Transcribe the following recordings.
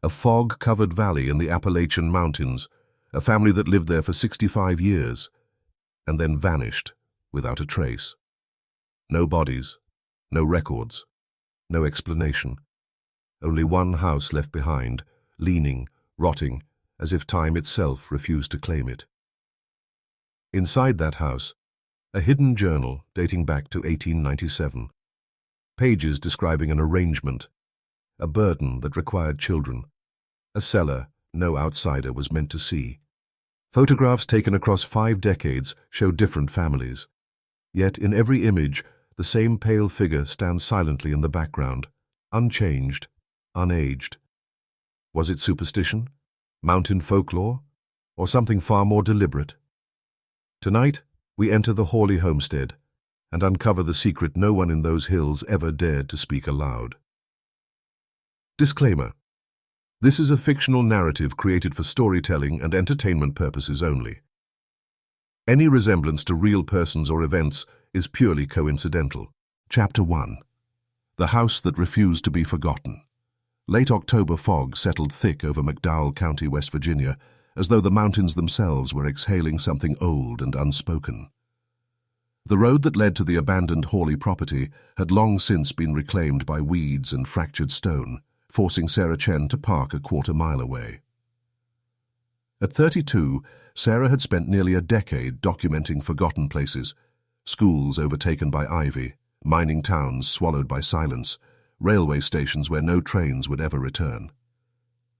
A fog-covered valley in the Appalachian Mountains, a family that lived there for 65 years, and then vanished without a trace. No bodies, no records, no explanation. Only one house left behind, leaning, rotting, as if time itself refused to claim it. Inside that house, a hidden journal dating back to 1897. Pages describing an arrangement, a burden that required children, a cellar no outsider was meant to see. Photographs taken across 5 decades show different families. Yet in every image, the same pale figure stands silently in the background, unchanged, unaged. Was it superstition, mountain folklore, or something far more deliberate? Tonight, we enter the Pruitt Homestead and uncover the secret no one in those hills ever dared to speak aloud. Disclaimer. This is a fictional narrative created for storytelling and entertainment purposes only. Any resemblance to real persons or events is purely coincidental. Chapter 1. The House That Refused to Be Forgotten. Late October fog settled thick over McDowell County, West Virginia, as though the mountains themselves were exhaling something old and unspoken. The road that led to the abandoned Hawley property had long since been reclaimed by weeds and fractured stone, forcing Sarah Chen to park a quarter-mile away. At 32, Sarah had spent nearly a decade documenting forgotten places, schools overtaken by ivy, mining towns swallowed by silence, railway stations where no trains would ever return.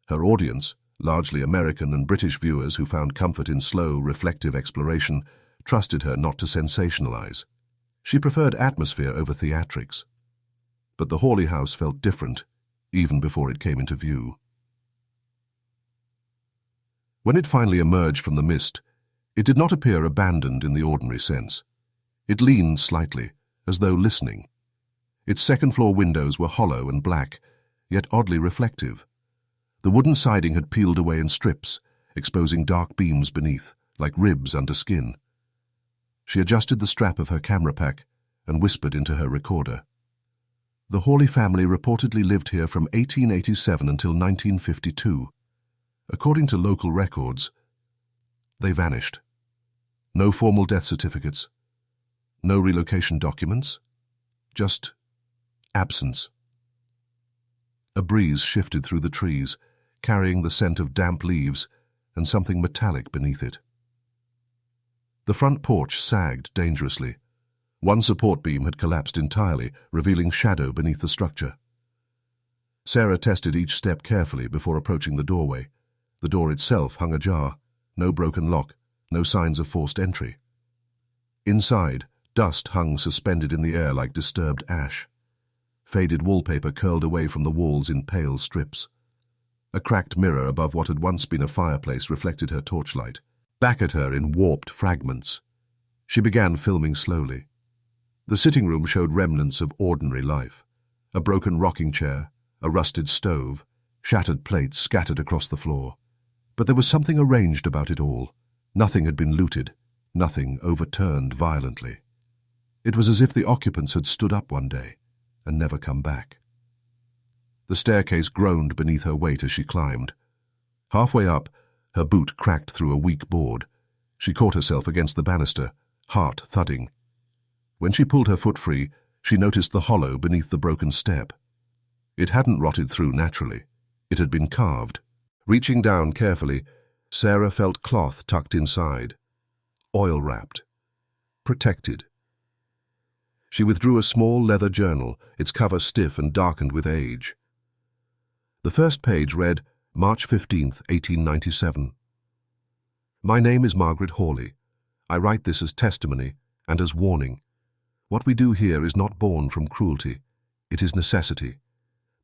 Her audience, largely American and British viewers who found comfort in slow, reflective exploration, trusted her not to sensationalize. She preferred atmosphere over theatrics. But the Hawley house felt different, even before it came into view. When it finally emerged from the mist, it did not appear abandoned in the ordinary sense. It leaned slightly, as though listening. Its second-floor windows were hollow and black, yet oddly reflective. The wooden siding had peeled away in strips, exposing dark beams beneath, like ribs under skin. She adjusted the strap of her camera pack and whispered into her recorder. The Hawley family reportedly lived here from 1887 until 1952. According to local records, they vanished. No formal death certificates, no relocation documents, just absence. A breeze shifted through the trees, carrying the scent of damp leaves and something metallic beneath it. The front porch sagged dangerously. One support beam had collapsed entirely, revealing shadow beneath the structure. Sarah tested each step carefully before approaching the doorway. The door itself hung ajar, no broken lock, no signs of forced entry. Inside, dust hung suspended in the air like disturbed ash. Faded wallpaper curled away from the walls in pale strips. A cracked mirror above what had once been a fireplace reflected her torchlight, back at her in warped fragments. She began filming slowly. The sitting room showed remnants of ordinary life. A broken rocking chair, a rusted stove, shattered plates scattered across the floor. But there was something arranged about it all. Nothing had been looted, nothing overturned violently. It was as if the occupants had stood up one day and never come back. The staircase groaned beneath her weight as she climbed. Halfway up, her boot cracked through a weak board. She caught herself against the banister, heart thudding. When she pulled her foot free, she noticed the hollow beneath the broken step. It hadn't rotted through naturally. It had been carved. Reaching down carefully, Sarah felt cloth tucked inside, oil-wrapped, protected. She withdrew a small leather journal, its cover stiff and darkened with age. The first page read, March 15th, 1897. My name is Margaret Hawley. I write this as testimony and as warning. What we do here is not born from cruelty. It is necessity.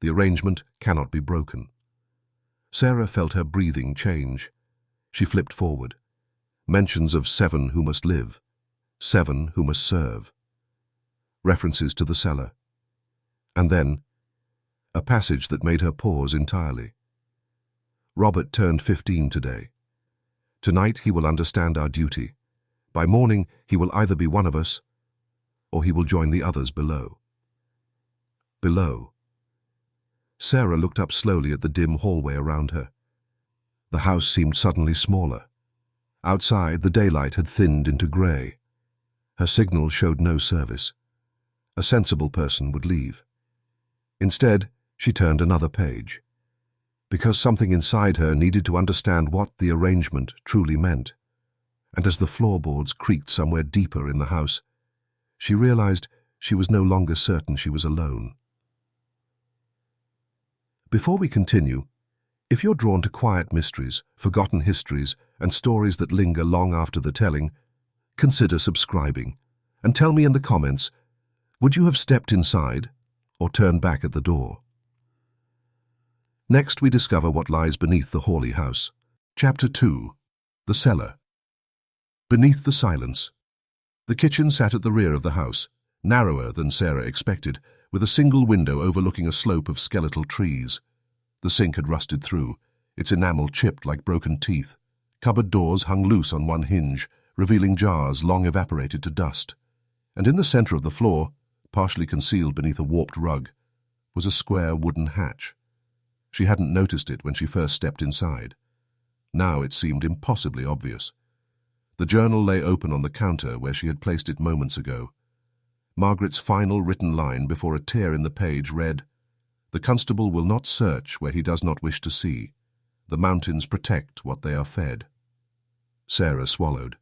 The arrangement cannot be broken. Sarah felt her breathing change. She flipped forward. Mentions of 7 who must live, 7 who must serve. References to the cellar. And then, a passage that made her pause entirely. Robert turned 15 today. Tonight he will understand our duty. By morning he will either be one of us, or he will join the others below. Below. Sarah looked up slowly at the dim hallway around her. The house seemed suddenly smaller. Outside, the daylight had thinned into grey. Her signal showed no service. A sensible person would leave. Instead, she turned another page. Because something inside her needed to understand what the arrangement truly meant. And as the floorboards creaked somewhere deeper in the house, she realized she was no longer certain she was alone. Before we continue, if you're drawn to quiet mysteries, forgotten histories, and stories that linger long after the telling, consider subscribing, and tell me in the comments, would you have stepped inside or turned back at the door? Next, we discover what lies beneath the Hawley house. Chapter 2. The Cellar. Beneath the silence. The kitchen sat at the rear of the house, narrower than Sarah expected, with a single window overlooking a slope of skeletal trees. The sink had rusted through, its enamel chipped like broken teeth. Cupboard doors hung loose on one hinge, revealing jars long evaporated to dust. And in the center of the floor, partially concealed beneath a warped rug, was a square wooden hatch. She hadn't noticed it when she first stepped inside. Now it seemed impossibly obvious. The journal lay open on the counter where she had placed it moments ago. Margaret's final written line before a tear in the page read, "The constable will not search where he does not wish to see. The mountains protect what they are fed." Sarah swallowed.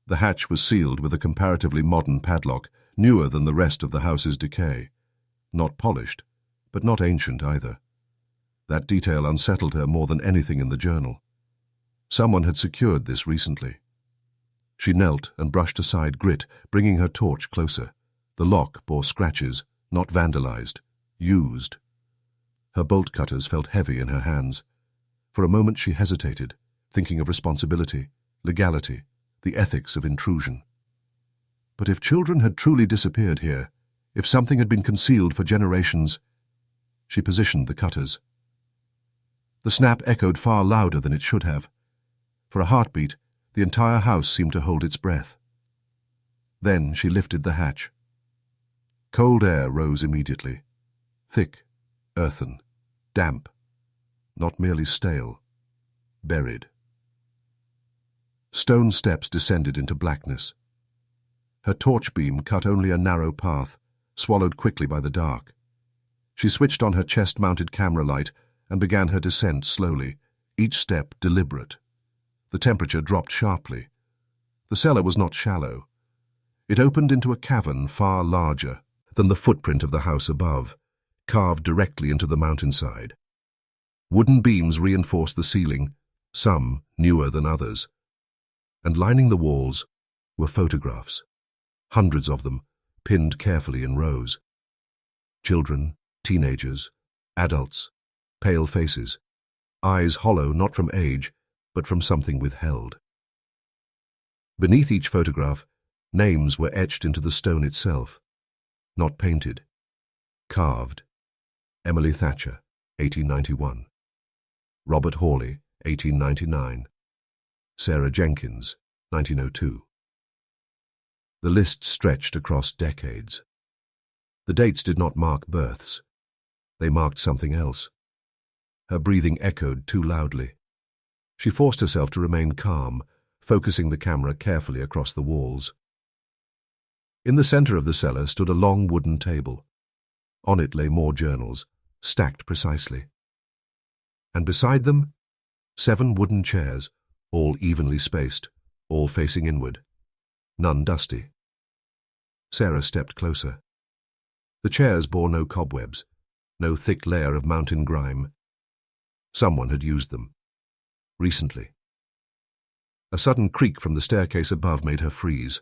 The hatch was sealed with a comparatively modern padlock, newer than the rest of the house's decay. Not polished, but not ancient either. That detail unsettled her more than anything in the journal. Someone had secured this recently. She knelt and brushed aside grit, bringing her torch closer. The lock bore scratches, not vandalized, used. Her bolt cutters felt heavy in her hands. For a moment she hesitated, thinking of responsibility, legality, the ethics of intrusion. But if children had truly disappeared here, if something had been concealed for generations, she positioned the cutters. The snap echoed far louder than it should have. For a heartbeat, the entire house seemed to hold its breath. Then she lifted the hatch. Cold air rose immediately. Thick, earthen, damp, not merely stale, buried. Stone steps descended into blackness. Her torch beam cut only a narrow path, swallowed quickly by the dark. She switched on her chest-mounted camera light and began her descent slowly, each step deliberate. The temperature dropped sharply. The cellar was not shallow. It opened into a cavern far larger than the footprint of the house above, carved directly into the mountainside. Wooden beams reinforced the ceiling, some newer than others. And lining the walls were photographs, hundreds of them, pinned carefully in rows. Children, teenagers, adults, pale faces, eyes hollow not from age, but from something withheld. Beneath each photograph, names were etched into the stone itself, not painted, carved. Emily Thatcher, 1891. Robert Hawley, 1899. Sarah Jenkins, 1902. The list stretched across decades. The dates did not mark births. They marked something else. Her breathing echoed too loudly. She forced herself to remain calm, focusing the camera carefully across the walls. In the center of the cellar stood a long wooden table. On it lay more journals, stacked precisely. And beside them, 7 wooden chairs, all evenly spaced, all facing inward, none dusty. Sarah stepped closer. The chairs bore no cobwebs, no thick layer of mountain grime. Someone had used them. Recently. A sudden creak from the staircase above made her freeze.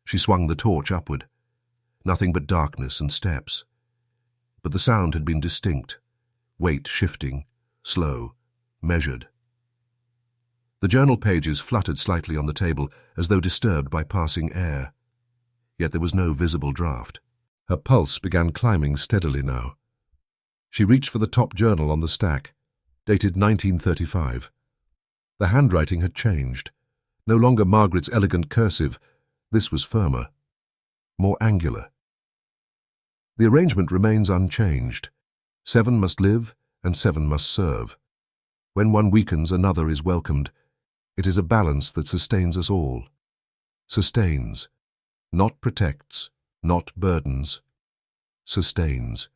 She swung the torch upward. Nothing but darkness and steps. But the sound had been distinct, weight shifting, slow, measured. The journal pages fluttered slightly on the table as though disturbed by passing air. Yet there was no visible draft. Her pulse began climbing steadily now. She reached for the top journal on the stack, dated 1935. The handwriting had changed. No longer Margaret's elegant cursive. This was firmer, more angular. The arrangement remains unchanged. 7 must live and 7 must serve. When one weakens, another is welcomed. It is a balance that sustains us all. Sustains. Not protects, not burdens. Sustains.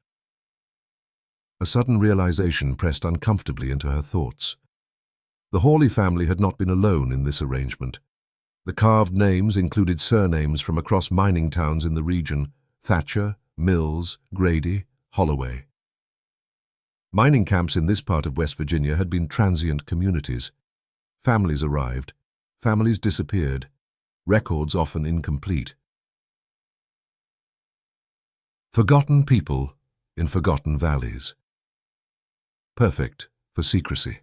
A sudden realization pressed uncomfortably into her thoughts. The Hawley family had not been alone in this arrangement. The carved names included surnames from across mining towns in the region: Thatcher, Mills, Grady, Holloway. Mining camps in this part of West Virginia had been transient communities. Families arrived, families disappeared, records often incomplete. Forgotten people in forgotten valleys. Perfect for secrecy.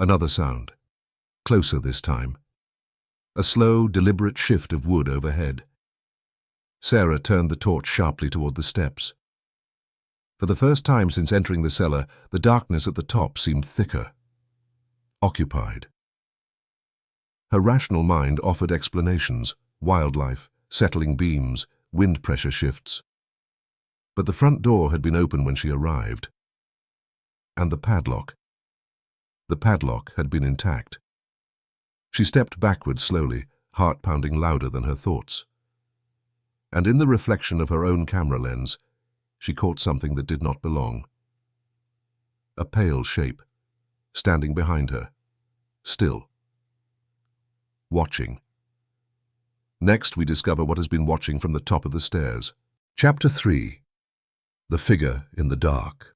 Another sound, closer this time. A slow, deliberate shift of wood overhead. Sarah turned the torch sharply toward the steps. For the first time since entering the cellar, the darkness at the top seemed thicker. Occupied. Her rational mind offered explanations: wildlife, settling beams, wind pressure shifts. But the front door had been open when she arrived. And the padlock. The padlock had been intact. She stepped backward slowly, heart pounding louder than her thoughts. And in the reflection of her own camera lens, she caught something that did not belong. A pale shape, standing behind her, still. Watching. Next, we discover what has been watching from the top of the stairs. Chapter 3. The Figure in the Dark.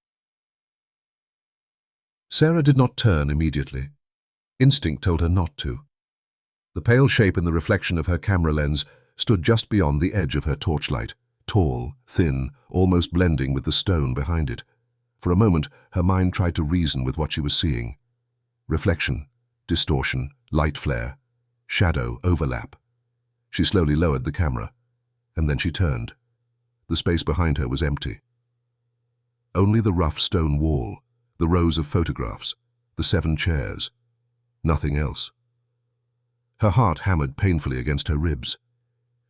Sarah did not turn immediately. Instinct told her not to. The pale shape in the reflection of her camera lens stood just beyond the edge of her torchlight, tall, thin, almost blending with the stone behind it. For a moment, her mind tried to reason with what she was seeing. Reflection, distortion, light flare, shadow, overlap. She slowly lowered the camera, and then she turned. The space behind her was empty. Only the rough stone wall, the rows of photographs, the 7 chairs. Nothing else. Her heart hammered painfully against her ribs.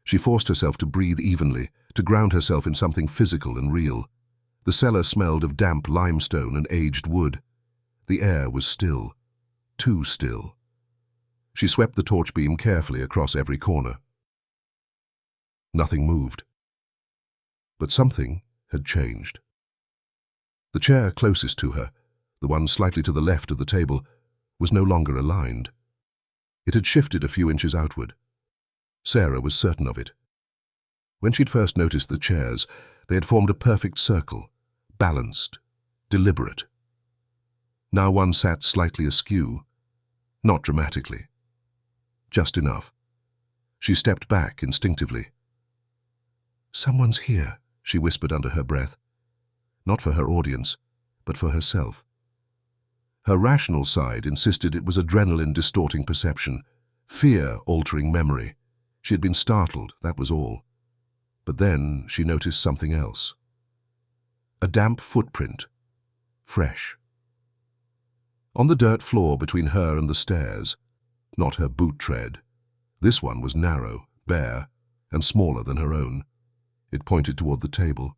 She forced herself to breathe evenly, to ground herself in something physical and real. The cellar smelled of damp limestone and aged wood. The air was still. Too still. She swept the torch beam carefully across every corner. Nothing moved. But something had changed. The chair closest to her, the one slightly to the left of the table, was no longer aligned. It had shifted a few inches outward. Sarah was certain of it. When she'd first noticed the chairs, they had formed a perfect circle, balanced, deliberate. Now one sat slightly askew, not dramatically. Just enough. She stepped back instinctively. "Someone's here," she whispered under her breath. Not for her audience, but for herself. Her rational side insisted it was adrenaline distorting perception, fear altering memory. She had been startled, that was all. But then she noticed something else. A damp footprint, fresh. On the dirt floor between her and the stairs, not her boot tread. This one was narrow, bare, and smaller than her own. It pointed toward the table.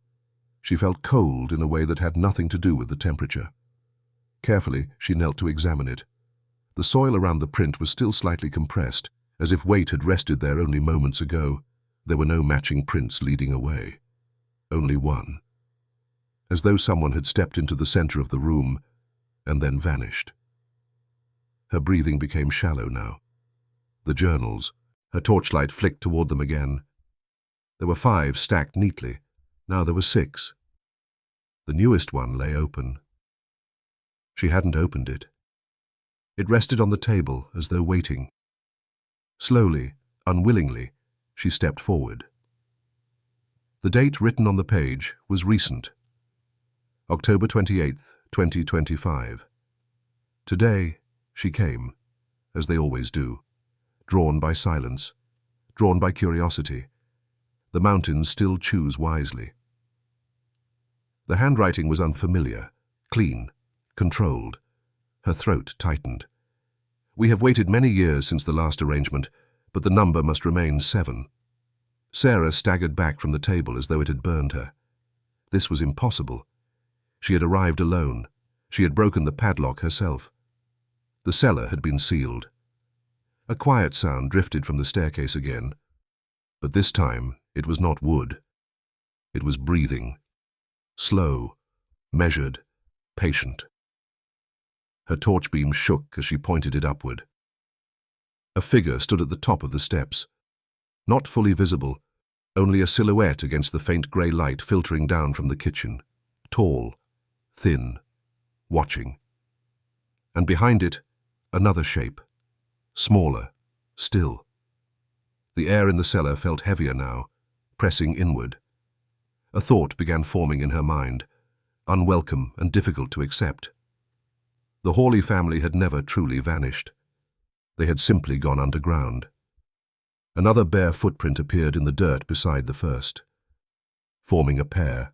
She felt cold in a way that had nothing to do with the temperature. Carefully, she knelt to examine it. The soil around the print was still slightly compressed, as if weight had rested there only moments ago. There were no matching prints leading away. Only one. As though someone had stepped into the center of the room and then vanished. Her breathing became shallow now. The journals, her torchlight flicked toward them again. There were 5 stacked neatly. Now there were 6. The newest one lay open. She hadn't opened it. It rested on the table as though waiting. Slowly, unwillingly, she stepped forward. The date written on the page was recent. October 28th, 2025. Today, she came, as they always do, drawn by silence, drawn by curiosity. The mountains still choose wisely. The handwriting was unfamiliar, clean, controlled. Her throat tightened. We have waited many years since the last arrangement, but the number must remain 7. Sarah staggered back from the table as though it had burned her. This was impossible. She had arrived alone. She had broken the padlock herself. The cellar had been sealed. A quiet sound drifted from the staircase again, but this time it was not wood. It was breathing. Slow, measured, patient. Her torch beam shook as she pointed it upward. A figure stood at the top of the steps. Not fully visible, only a silhouette against the faint grey light filtering down from the kitchen. Tall, thin, watching. And behind it, another shape. Smaller, still. The air in the cellar felt heavier now, pressing inward. A thought began forming in her mind, unwelcome and difficult to accept. The Hawley family had never truly vanished. They had simply gone underground. Another bare footprint appeared in the dirt beside the first, forming a pair,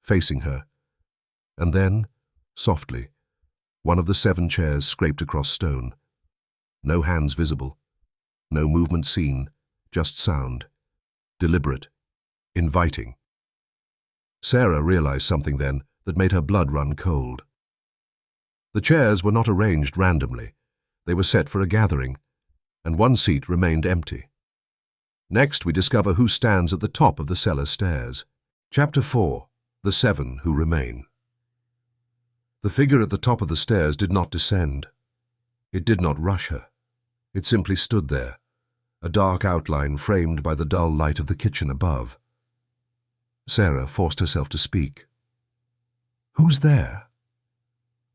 facing her. And then, softly, one of the 7 chairs scraped across stone. No hands visible, no movement seen, just sound. Deliberate, inviting. Sarah realized something then that made her blood run cold. The chairs were not arranged randomly. They were set for a gathering, and one seat remained empty. Next, we discover who stands at the top of the cellar stairs. Chapter 4. The 7 Who Remain. The figure at the top of the stairs did not descend. It did not rush her. It simply stood there, a dark outline framed by the dull light of the kitchen above. Sarah forced herself to speak. "Who's there?"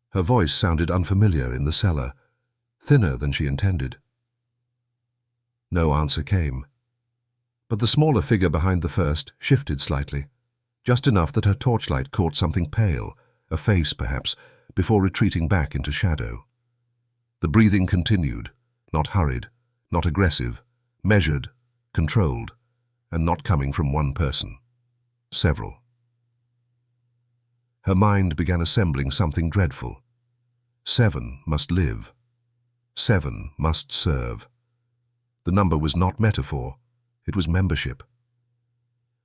Her voice sounded unfamiliar in the cellar, thinner than she intended. No answer came, but the smaller figure behind the first shifted slightly, just enough that her torchlight caught something pale, a face perhaps, before retreating back into shadow. The breathing continued, not hurried, not aggressive, measured, controlled, and not coming from one person. Several. Her mind began assembling something dreadful. 7 must live. 7 must serve. The number was not metaphor, it was membership.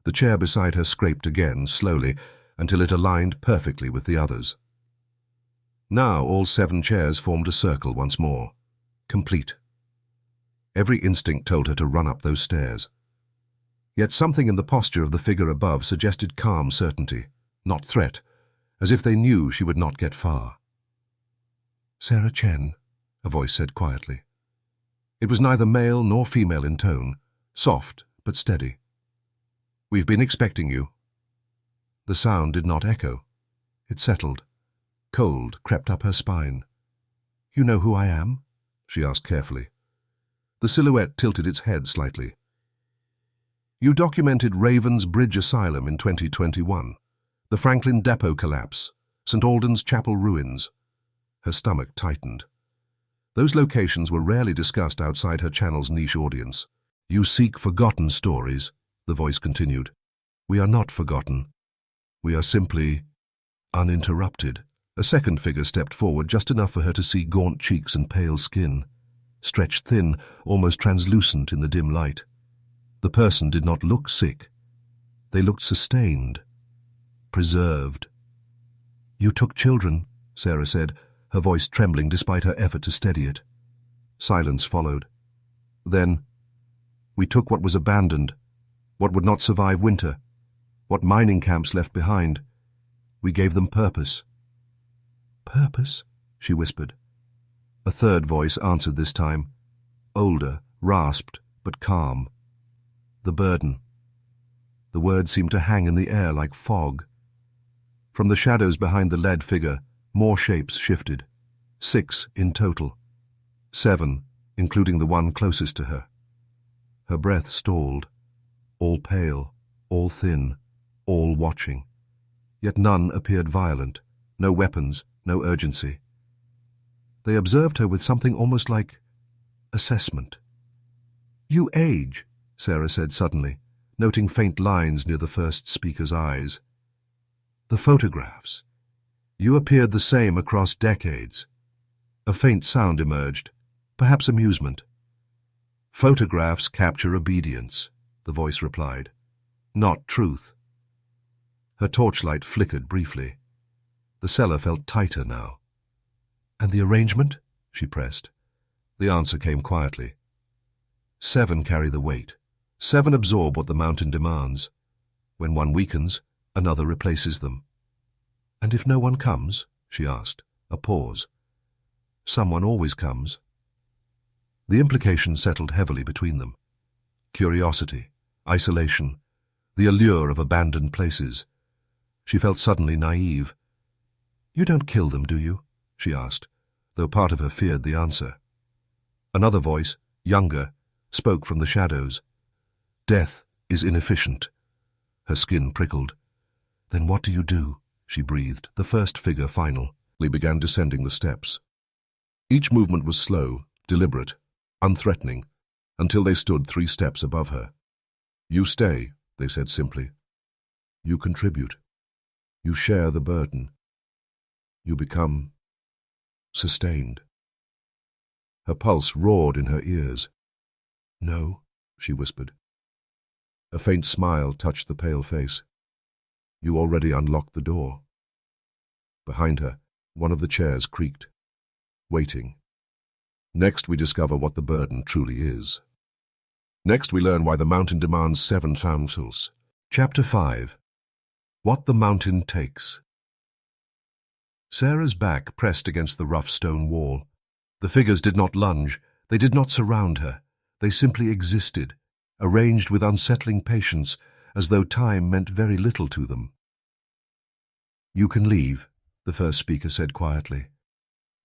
The chair beside her scraped again, slowly, until it aligned perfectly with the others. Now all 7 chairs formed a circle once more, complete. Every instinct told her to run up those stairs. Yet something in the posture of the figure above suggested calm certainty, not threat, as if they knew she would not get far. "Sarah Chen," a voice said quietly. It was neither male nor female in tone, soft but steady. "We've been expecting you." The sound did not echo. It settled. Cold crept up her spine. "You know who I am?" she asked carefully. The silhouette tilted its head slightly. "You documented Raven's Bridge Asylum in 2021, the Franklin Depot collapse, St. Alden's Chapel ruins." Her stomach tightened. Those locations were rarely discussed outside her channel's niche audience. "You seek forgotten stories," the voice continued. "We are not forgotten. We are simply uninterrupted." A second figure stepped forward, just enough for her to see gaunt cheeks and pale skin, stretched thin, almost translucent in the dim light. The person did not look sick. They looked sustained, preserved. "You took children," Sarah said, her voice trembling despite her effort to steady it. Silence followed. Then, "We took what was abandoned, what would not survive winter, what mining camps left behind. We gave them purpose." "Purpose?" she whispered. A third voice answered this time, older, rasped, but calm. "The burden." The words seemed to hang in the air like fog. From the shadows behind the lead figure, more shapes shifted. 6 in total. 7, including the one closest to her. Her breath stalled. All pale, all thin, all watching. Yet none appeared violent. No weapons, no urgency. They observed her with something almost like assessment. "You age," Sarah said suddenly, noting faint lines near the first speaker's eyes. "The photographs. You appeared the same across decades." A faint sound emerged, perhaps amusement. "Photographs capture obedience," the voice replied, "not truth." Her torchlight flickered briefly. The cellar felt tighter now. "And the arrangement?" she pressed. The answer came quietly. 7 carry the weight. 7 absorb what the mountain demands. When one weakens, another replaces them. "And if no one comes?" she asked. A pause. "Someone always comes." The implication settled heavily between them. Curiosity, isolation, the allure of abandoned places. She felt suddenly naive. "You don't kill them, do you?" she asked, though part of her feared the answer. Another voice, younger, spoke from the shadows. "Death is inefficient." Her skin prickled. "Then what do you do?" she breathed. The first figure finally began descending the steps. Each movement was slow, deliberate, unthreatening, until they stood 3 steps above her. "You stay," they said simply. "You contribute. You share the burden. You become sustained." Her pulse roared in her ears. "No," she whispered. A faint smile touched the pale face. "You already unlocked the door." Behind her, one of the chairs creaked. Waiting. Next we discover what the burden truly is. Next we learn why the mountain demands 7 counsels. Chapter 5. What the Mountain Takes. Sarah's back pressed against the rough stone wall. The figures did not lunge, they did not surround her. They simply existed, arranged with unsettling patience, as though time meant very little to them. "You can leave," the first speaker said quietly.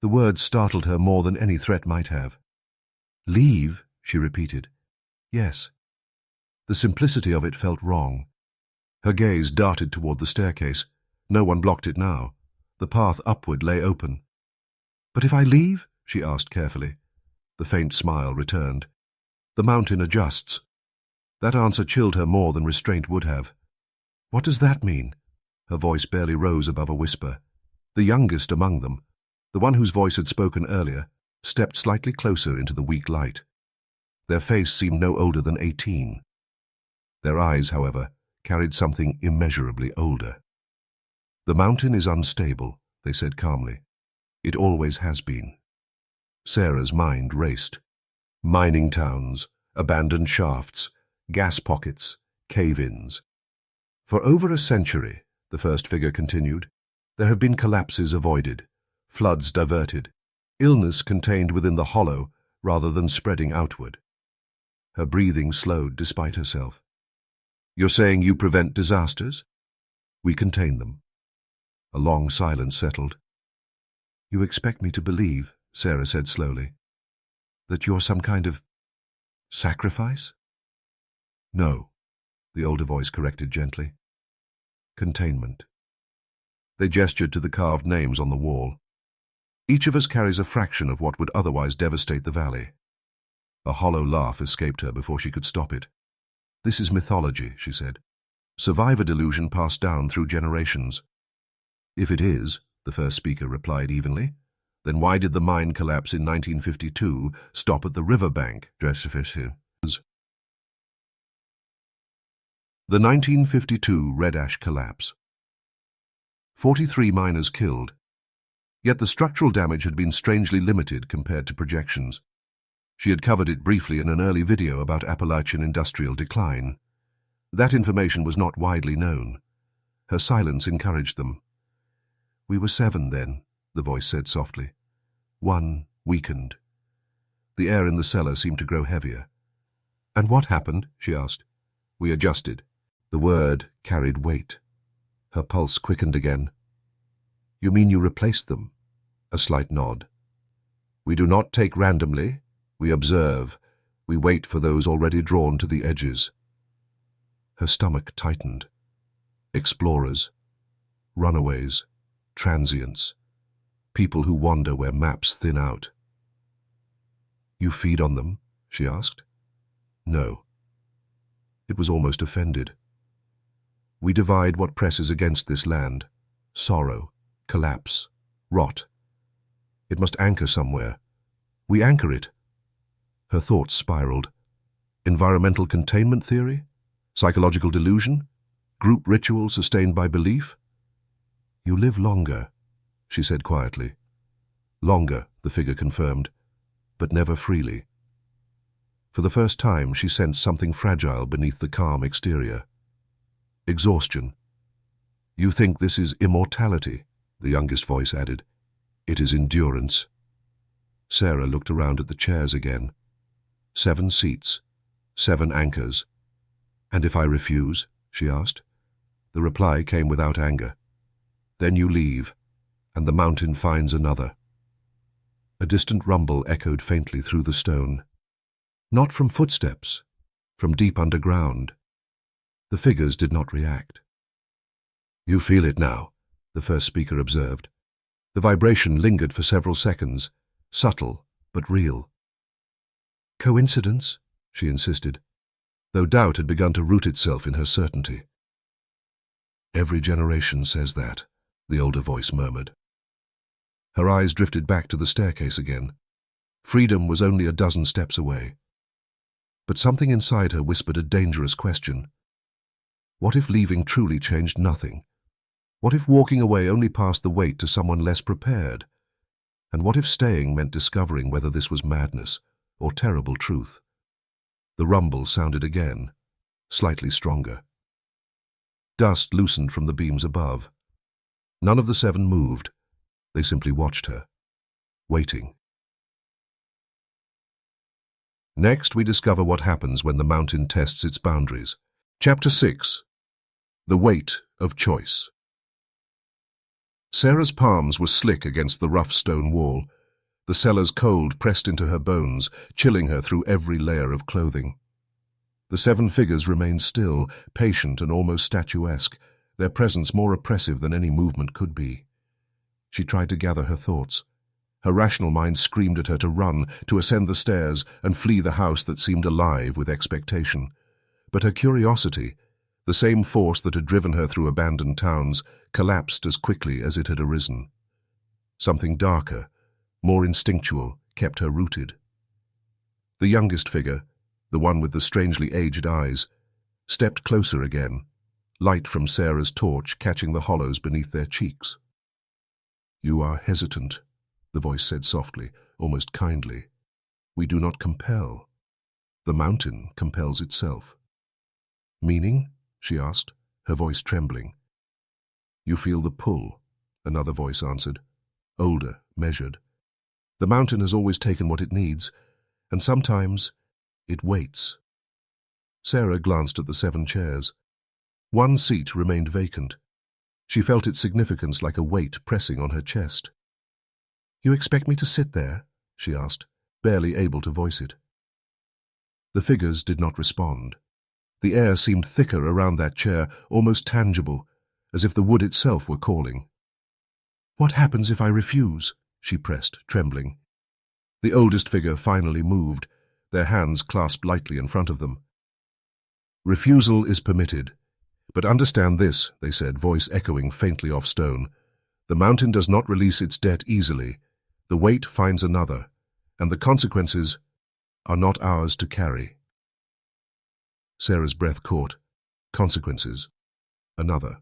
The words startled her more than any threat might have. "Leave?" she repeated. "Yes." The simplicity of it felt wrong. Her gaze darted toward the staircase. No one blocked it now. The path upward lay open. "But if I leave?" she asked carefully. The faint smile returned. "The mountain adjusts." That answer chilled her more than restraint would have. "What does that mean?" Her voice barely rose above a whisper. The youngest among them, the one whose voice had spoken earlier, stepped slightly closer into the weak light. Their face seemed no older than 18. Their eyes, however, carried something immeasurably older. "The mountain is unstable," they said calmly. "It always has been." Sarah's mind raced. Mining towns, abandoned shafts, gas pockets, cave-ins. "For over a century," the first figure continued, "there have been collapses avoided, floods diverted, illness contained within the hollow rather than spreading outward." Her breathing slowed despite herself. "You're saying you prevent disasters?" "We contain them." A long silence settled. "You expect me to believe," Sarah said slowly, "that you're some kind of sacrifice?" "No," the older voice corrected gently. "Containment." They gestured to the carved names on the wall. "Each of us carries a fraction of what would otherwise devastate the valley." A hollow laugh escaped her before she could stop it. "This is mythology," she said. "Survivor delusion passed down through generations." "If it is," the first speaker replied evenly, "then why did the mine collapse in 1952 stop at the riverbank?" The 1952 red ash collapse. 43 miners killed. Yet the structural damage had been strangely limited compared to projections. She had covered it briefly in an early video about Appalachian industrial decline. That information was not widely known. Her silence encouraged them. "We were 7 then," the voice said softly. 1 weakened. The air in the cellar seemed to grow heavier. "And what happened?" she asked. "We adjusted." The word carried weight. Her pulse quickened again. "You mean you replaced them?" A slight nod. "We do not take randomly. We observe. We wait for those already drawn to the edges." Her stomach tightened. Explorers, runaways, transients, people who wander where maps thin out. "You feed on them?" she asked. "No." It was almost offended. "We divide what presses against this land. Sorrow, collapse, rot. It must anchor somewhere. We anchor it." Her thoughts spiraled. Environmental containment theory? Psychological delusion? Group ritual sustained by belief? "You live longer," she said quietly. Longer, the figure confirmed, but never freely. For the first time, she sensed something fragile beneath the calm exterior. Exhaustion. You think this is immortality, the youngest voice added. It is endurance. Sarah looked around at the chairs again. 7 seats, 7 anchors. And if I refuse? She asked. The reply came without anger. Then you leave, and the mountain finds another. A distant rumble echoed faintly through the stone. Not from footsteps, from deep underground. The figures did not react. You feel it now, the first speaker observed. The vibration lingered for several seconds, subtle but real. Coincidence? She insisted, though doubt had begun to root itself in her certainty. Every generation says that, the older voice murmured. Her eyes drifted back to the staircase again. Freedom was only a dozen steps away. But something inside her whispered a dangerous question. What if leaving truly changed nothing? What if walking away only passed the weight to someone less prepared? And what if staying meant discovering whether this was madness or terrible truth? The rumble sounded again, slightly stronger. Dust loosened from the beams above. None of the 7 moved. They simply watched her, waiting. Next, we discover what happens when the mountain tests its boundaries. Chapter 6. The Weight of Choice. Sarah's palms were slick against the rough stone wall. The cellar's cold pressed into her bones, chilling her through every layer of clothing. The 7 figures remained still, patient and almost statuesque, their presence more oppressive than any movement could be. She tried to gather her thoughts. Her rational mind screamed at her to run, to ascend the stairs, and flee the house that seemed alive with expectation. But her curiosity, the same force that had driven her through abandoned towns, collapsed as quickly as it had arisen. Something darker, more instinctual, kept her rooted. The youngest figure, the one with the strangely aged eyes, stepped closer again, light from Sarah's torch catching the hollows beneath their cheeks. You are hesitant, the voice said softly, almost kindly. We do not compel. The mountain compels itself. Meaning? She asked, her voice trembling. You feel the pull, another voice answered, older, measured. The mountain has always taken what it needs, and sometimes it waits. Sarah glanced at the 7 chairs. 1 seat remained vacant. She felt its significance like a weight pressing on her chest. You expect me to sit there? She asked, barely able to voice it. The figures did not respond. The air seemed thicker around that chair, almost tangible, as if the wood itself were calling. What happens if I refuse? She pressed, trembling. The oldest figure finally moved, their hands clasped lightly in front of them. Refusal is permitted. But understand this, they said, voice echoing faintly off stone. The mountain does not release its debt easily. The weight finds another, and the consequences are not ours to carry. Sarah's breath caught. Consequences. Another.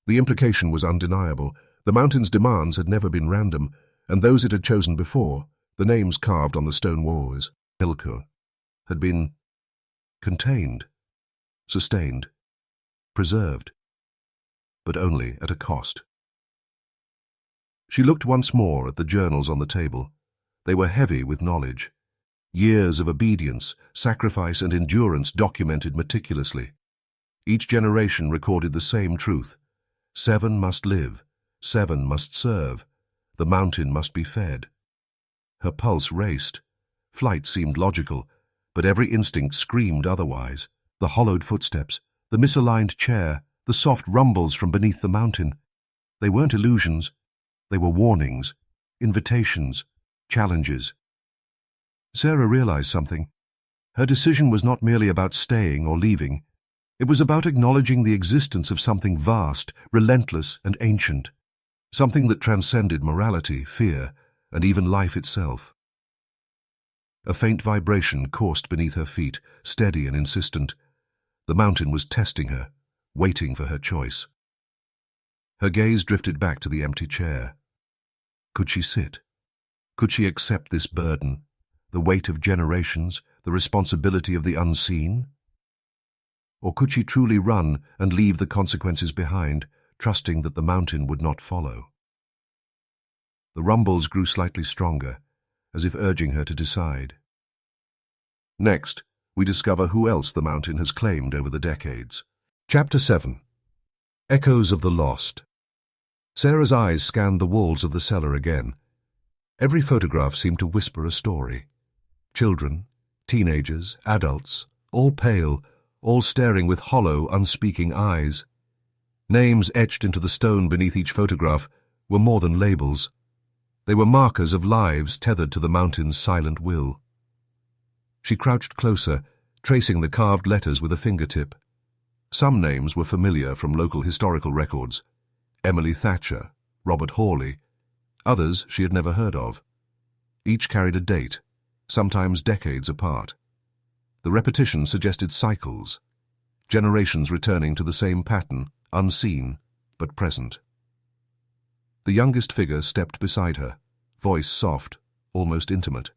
The implication was undeniable. The mountain's demands had never been random, and those it had chosen before, the names carved on the stone walls, Hilkur, had been contained, sustained, preserved, but only at a cost. She looked once more at the journals on the table. They were heavy with knowledge. Years of obedience, sacrifice, and endurance documented meticulously. Each generation recorded the same truth. 7 must live, 7 must serve, the mountain must be fed. Her pulse raced. Flight seemed logical, but every instinct screamed otherwise. The hollowed footsteps, the misaligned chair, the soft rumbles from beneath the mountain. They weren't illusions. They were warnings, invitations, challenges. Sarah realized something. Her decision was not merely about staying or leaving. It was about acknowledging the existence of something vast, relentless, and ancient. Something that transcended morality, fear, and even life itself. A faint vibration coursed beneath her feet, steady and insistent. The mountain was testing her, waiting for her choice. Her gaze drifted back to the empty chair. Could she sit? Could she accept this burden, the weight of generations, the responsibility of the unseen? Or could she truly run and leave the consequences behind, trusting that the mountain would not follow? The rumbles grew slightly stronger, as if urging her to decide. Next, we discover who else the mountain has claimed over the decades. Chapter 7. Echoes of the Lost. Sarah's eyes scanned the walls of the cellar again. Every photograph seemed to whisper a story. Children, teenagers, adults, all pale, all staring with hollow, unspeaking eyes. Names etched into the stone beneath each photograph were more than labels. They were markers of lives tethered to the mountain's silent will. She crouched closer, tracing the carved letters with a fingertip. Some names were familiar from local historical records. Emily Thatcher, Robert Hawley. Others she had never heard of. Each carried a date, sometimes decades apart. The repetition suggested cycles, generations returning to the same pattern, unseen, but present. The youngest figure stepped beside her, voice soft, almost intimate.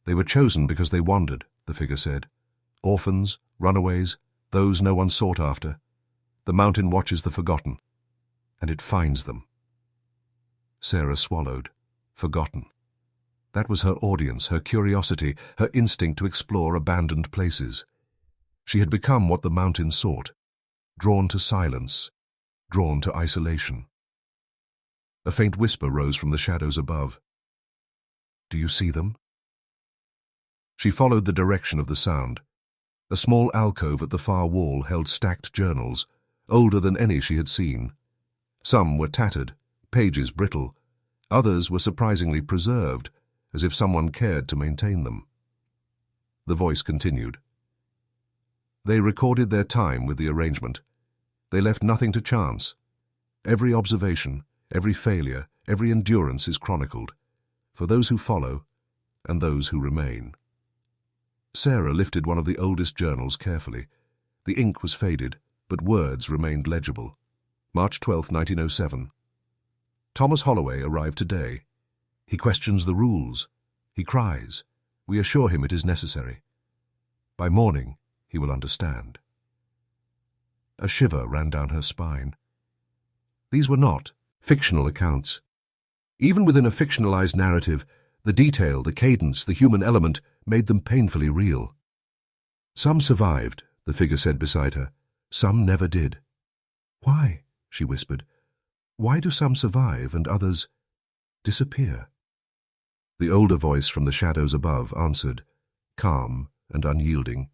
They were chosen because they wandered, the figure said. Orphans, runaways, those no one sought after. The mountain watches the forgotten, and it finds them. Sarah swallowed. Forgotten. That was her audience, her curiosity, her instinct to explore abandoned places. She had become what the mountain sought, drawn to silence, drawn to isolation. A faint whisper rose from the shadows above. "Do you see them?" She followed the direction of the sound. A small alcove at the far wall held stacked journals, older than any she had seen. Some were tattered, pages brittle. Others were surprisingly preserved, as if someone cared to maintain them. The voice continued. They recorded their time with the arrangement. They left nothing to chance. Every observation, every failure, every endurance is chronicled, for those who follow and those who remain. Sarah lifted one of the oldest journals carefully. The ink was faded, but words remained legible. March 12, 1907. Thomas Holloway arrived today. He questions the rules. He cries. We assure him it is necessary. By morning, he will understand. A shiver ran down her spine. These were not fictional accounts. Even within a fictionalized narrative, the detail, the cadence, the human element made them painfully real. Some survived, the figure said beside her. Some never did. Why? She whispered. Why do some survive and others disappear? The older voice from the shadows above answered, calm and unyielding.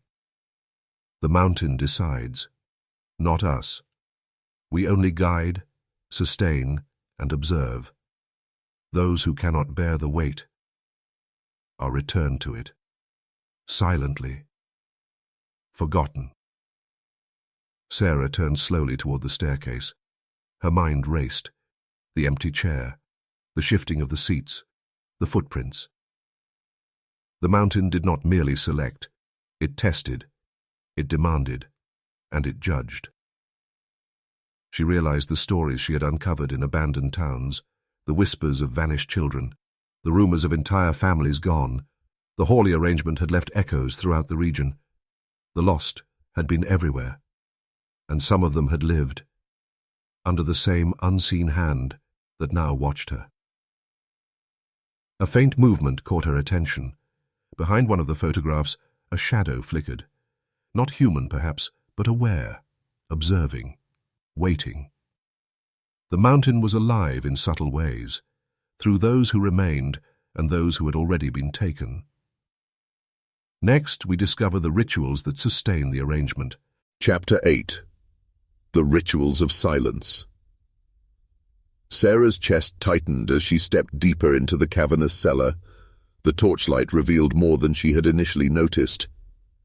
The mountain decides, not us. We only guide, sustain, and observe. Those who cannot bear the weight are returned to it, silently, forgotten. Sarah turned slowly toward the staircase. Her mind raced. The empty chair, the shifting of the seats, the footprints. The mountain did not merely select. It tested, it demanded, and it judged. She realized the stories she had uncovered in abandoned towns, the whispers of vanished children, the rumors of entire families gone. The Hawley arrangement had left echoes throughout the region. The lost had been everywhere, and some of them had lived under the same unseen hand that now watched her. A faint movement caught her attention. Behind one of the photographs, a shadow flickered. Not human, perhaps, but aware, observing, waiting. The mountain was alive in subtle ways, through those who remained and those who had already been taken. Next, we discover the rituals that sustain the arrangement. Chapter 8. The Rituals of Silence. Sarah's chest tightened as she stepped deeper into the cavernous cellar. The torchlight revealed more than she had initially noticed.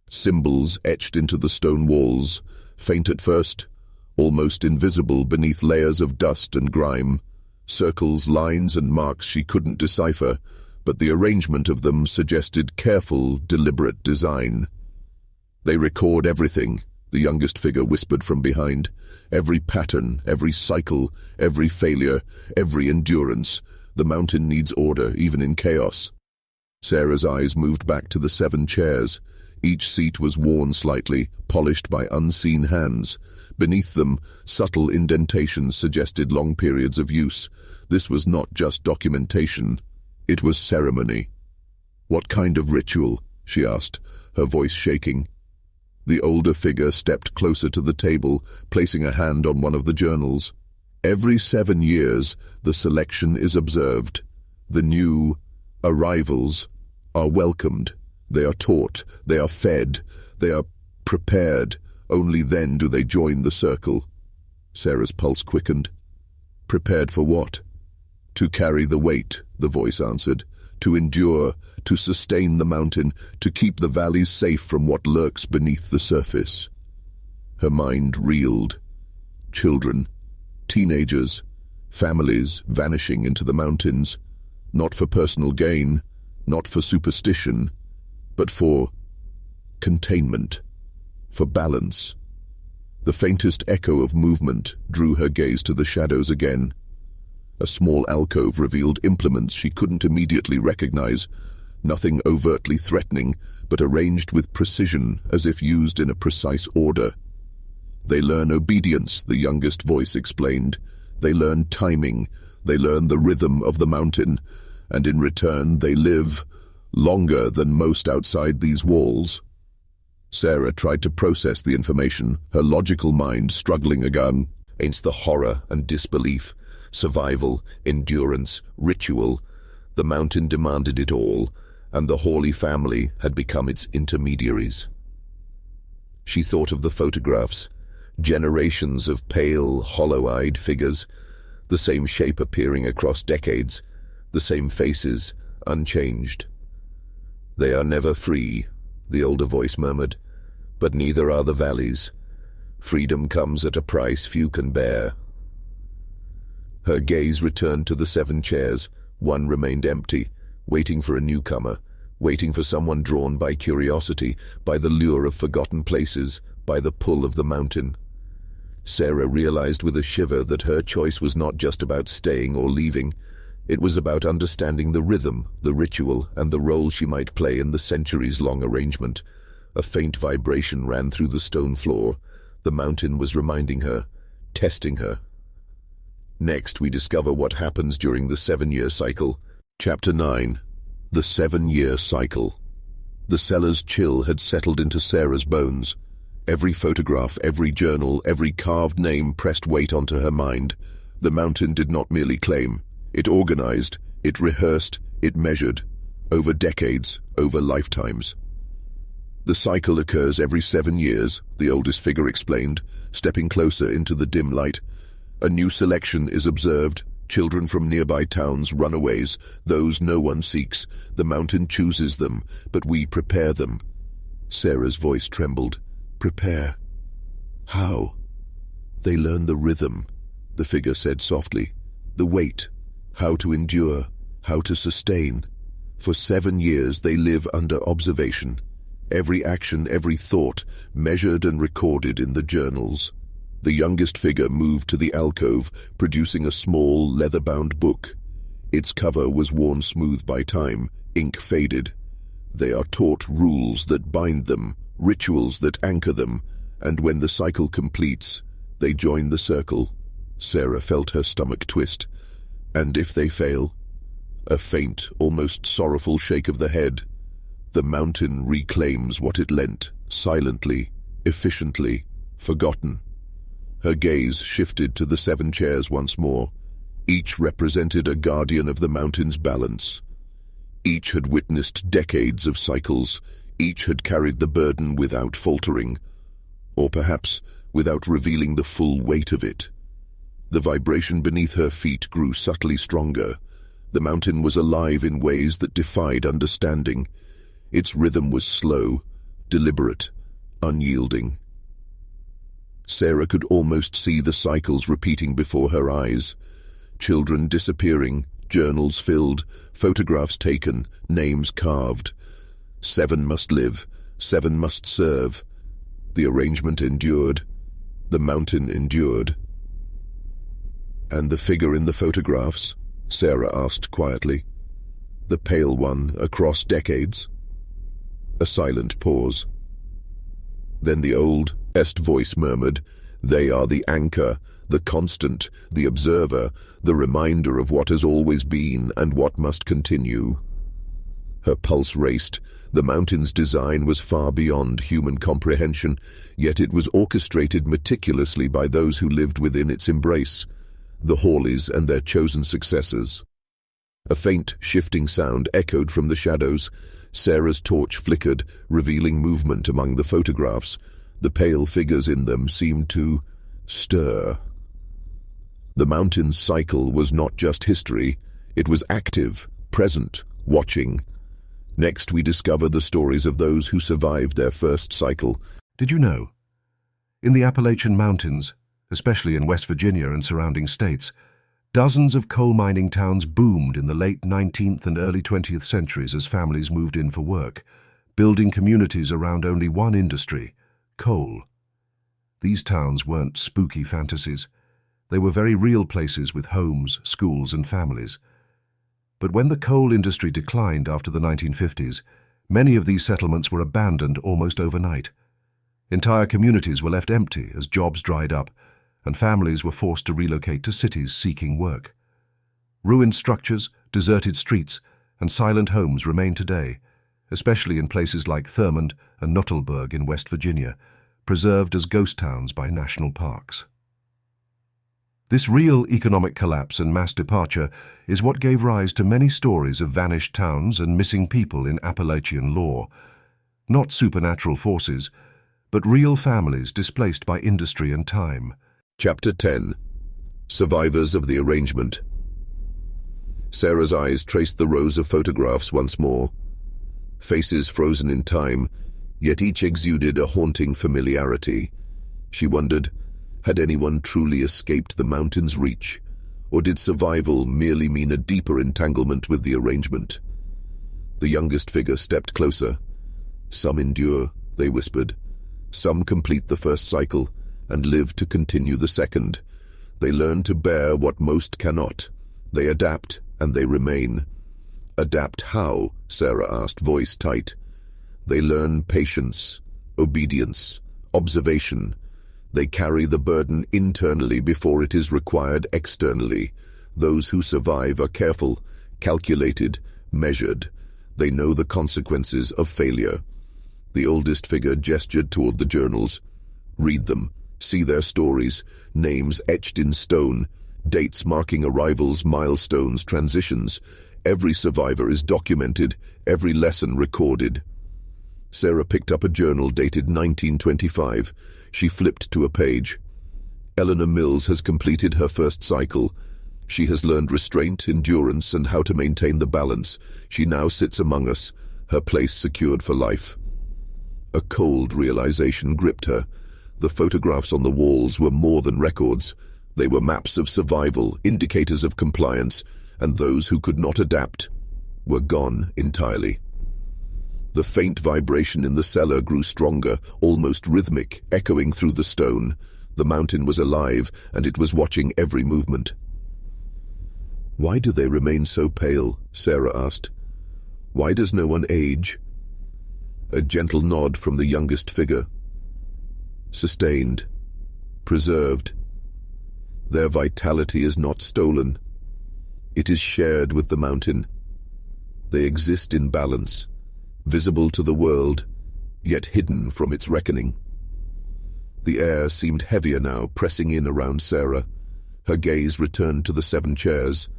Symbols etched into the stone walls, faint at first, almost invisible beneath layers of dust and grime. Circles, lines, and marks she couldn't decipher, but the arrangement of them suggested careful, deliberate design. They record everything, the youngest figure whispered from behind. Every pattern, every cycle, every failure, every endurance. The mountain needs order, even in chaos. Sarah's eyes moved back to the 7 chairs. Each seat was worn slightly, polished by unseen hands. Beneath them, subtle indentations suggested long periods of use. This was not just documentation. It was ceremony. "What kind of ritual?" she asked, her voice shaking. The older figure stepped closer to the table, placing a hand on one of the journals. "Every 7 years, the selection is observed. The new arrivals are welcomed. They are taught, they are fed, they are prepared. Only then do they join the circle." Sarah's pulse quickened. "Prepared for what?" "To carry the weight," the voice answered. "To endure, to sustain the mountain, to keep the valleys safe from what lurks beneath the surface." Her mind reeled. Children, teenagers, families vanishing into the mountains, not for personal gain, not for superstition, but for containment, for balance. The faintest echo of movement drew her gaze to the shadows again. A small alcove revealed implements she couldn't immediately recognize, nothing overtly threatening, but arranged with precision as if used in a precise order. "They learn obedience," the youngest voice explained. "They learn timing, they learn the rhythm of the mountain, and in return they live longer than most outside these walls." Sarah tried to process the information, her logical mind struggling against the horror and disbelief. Survival, endurance, ritual. The mountain demanded it all, and the Hawley family had become its intermediaries. She thought of the photographs, generations of pale, hollow-eyed figures, the same shape appearing across decades, the same faces, unchanged. "They are never free," the older voice murmured, "but neither are the valleys. Freedom comes at a price few can bear." Her gaze returned to the 7 chairs. One remained empty, waiting for a newcomer, waiting for someone drawn by curiosity, by the lure of forgotten places, by the pull of the mountain. Sarah realized with a shiver that her choice was not just about staying or leaving. It was about understanding the rhythm, the ritual, and the role she might play in the centuries-long arrangement. A faint vibration ran through the stone floor. The mountain was reminding her, testing her. Next, we discover what happens during the 7-year cycle. Chapter 9. The 7-year cycle. The cellar's chill had settled into Sarah's bones. Every photograph, every journal, every carved name pressed weight onto her mind. The mountain did not merely claim. It organized, it rehearsed, it measured. Over decades, over lifetimes. "The cycle occurs every 7 years, the oldest figure explained, stepping closer into the dim light. A new selection is observed. Children from nearby towns, runaways, those no one seeks. The mountain chooses them, but we prepare them." Sarah's voice trembled. "Prepare? How?" "They learn the rhythm," the figure said softly. "The weight, how to endure, how to sustain. For 7 years they live under observation. Every action, every thought, measured and recorded in the journals." The youngest figure moved to the alcove, producing a small, leather-bound book. Its cover was worn smooth by time, ink faded. They are taught rules that bind them, rituals that anchor them, and when the cycle completes, they join the circle. Sarah felt her stomach twist. "And if they fail?" A faint, almost sorrowful shake of the head. "The mountain reclaims what it lent, silently, efficiently, forgotten." Her gaze shifted to the 7 chairs once more. Each represented a guardian of the mountain's balance. Each had witnessed decades of cycles. Each had carried the burden without faltering, or perhaps without revealing the full weight of it. The vibration beneath her feet grew subtly stronger. The mountain was alive in ways that defied understanding. Its rhythm was slow, deliberate, unyielding. Sarah could almost see the cycles repeating before her eyes. Children disappearing, journals filled, photographs taken, names carved. 7 must live, 7 must serve. The arrangement endured. The mountain endured. "And the figure in the photographs?" Sarah asked quietly. The pale one across decades? A silent pause. Then the old, best voice murmured, "They are the anchor, the constant, the observer, the reminder of what has always been and what must continue." Her pulse raced. The mountain's design was far beyond human comprehension, yet it was orchestrated meticulously by those who lived within its embrace, the Hawleys and their chosen successors. A faint, shifting sound echoed from the shadows. Sarah's torch flickered, revealing movement among the photographs. The pale figures in them seemed to stir. The mountain's cycle was not just history, it was active, present, watching. Next, we discover the stories of those who survived their first cycle. Did you know? In the Appalachian Mountains, especially in West Virginia and surrounding states, dozens of coal mining towns boomed in the late 19th and early 20th centuries as families moved in for work, building communities around only one industry, coal. These towns weren't spooky fantasies. They were very real places with homes, schools, and families. But when the coal industry declined after the 1950s, many of these settlements were abandoned almost overnight. Entire communities were left empty as jobs dried up, and families were forced to relocate to cities seeking work. Ruined structures, deserted streets, and silent homes remain today, especially in places like Thurmond and Nuttallburg in West Virginia, preserved as ghost towns by national parks. This real economic collapse and mass departure is what gave rise to many stories of vanished towns and missing people in Appalachian lore. Not supernatural forces, but real families displaced by industry and time. Chapter 10. Survivors of the Arrangement. Sarah's eyes traced the rows of photographs once more. Faces frozen in time, yet each exuded a haunting familiarity. She wondered, had anyone truly escaped the mountain's reach, or did survival merely mean a deeper entanglement with the arrangement? The youngest figure stepped closer. "Some endure," they whispered. "Some complete the first cycle and live to continue the second. They learn to bear what most cannot. They adapt and they remain." "Adapt how?" Sarah asked, voice tight. "They learn patience, obedience, observation. They carry the burden internally before it is required externally. Those who survive are careful, calculated, measured. They know the consequences of failure." The oldest figure gestured toward the journals. "Read them. See their stories, names etched in stone, dates marking arrivals, milestones, transitions. Every survivor is documented, every lesson recorded." Sarah picked up a journal dated 1925. She flipped to a page. "Eleanor Mills has completed her first cycle. She has learned restraint, endurance, and how to maintain the balance. She now sits among us, her place secured for life." A cold realization gripped her. The photographs on the walls were more than records. They were maps of survival, indicators of compliance, and those who could not adapt were gone entirely. The faint vibration in the cellar grew stronger, almost rhythmic, echoing through the stone. The mountain was alive, and it was watching every movement. "Why do they remain so pale?" Sarah asked. "Why does no one age?" A gentle nod from the youngest figure. "Sustained, preserved. Their vitality is not stolen. It is shared with the mountain. They exist in balance, visible to the world, yet hidden from its reckoning." The air seemed heavier now, pressing in around Sarah. Her gaze returned to the 7 chairs.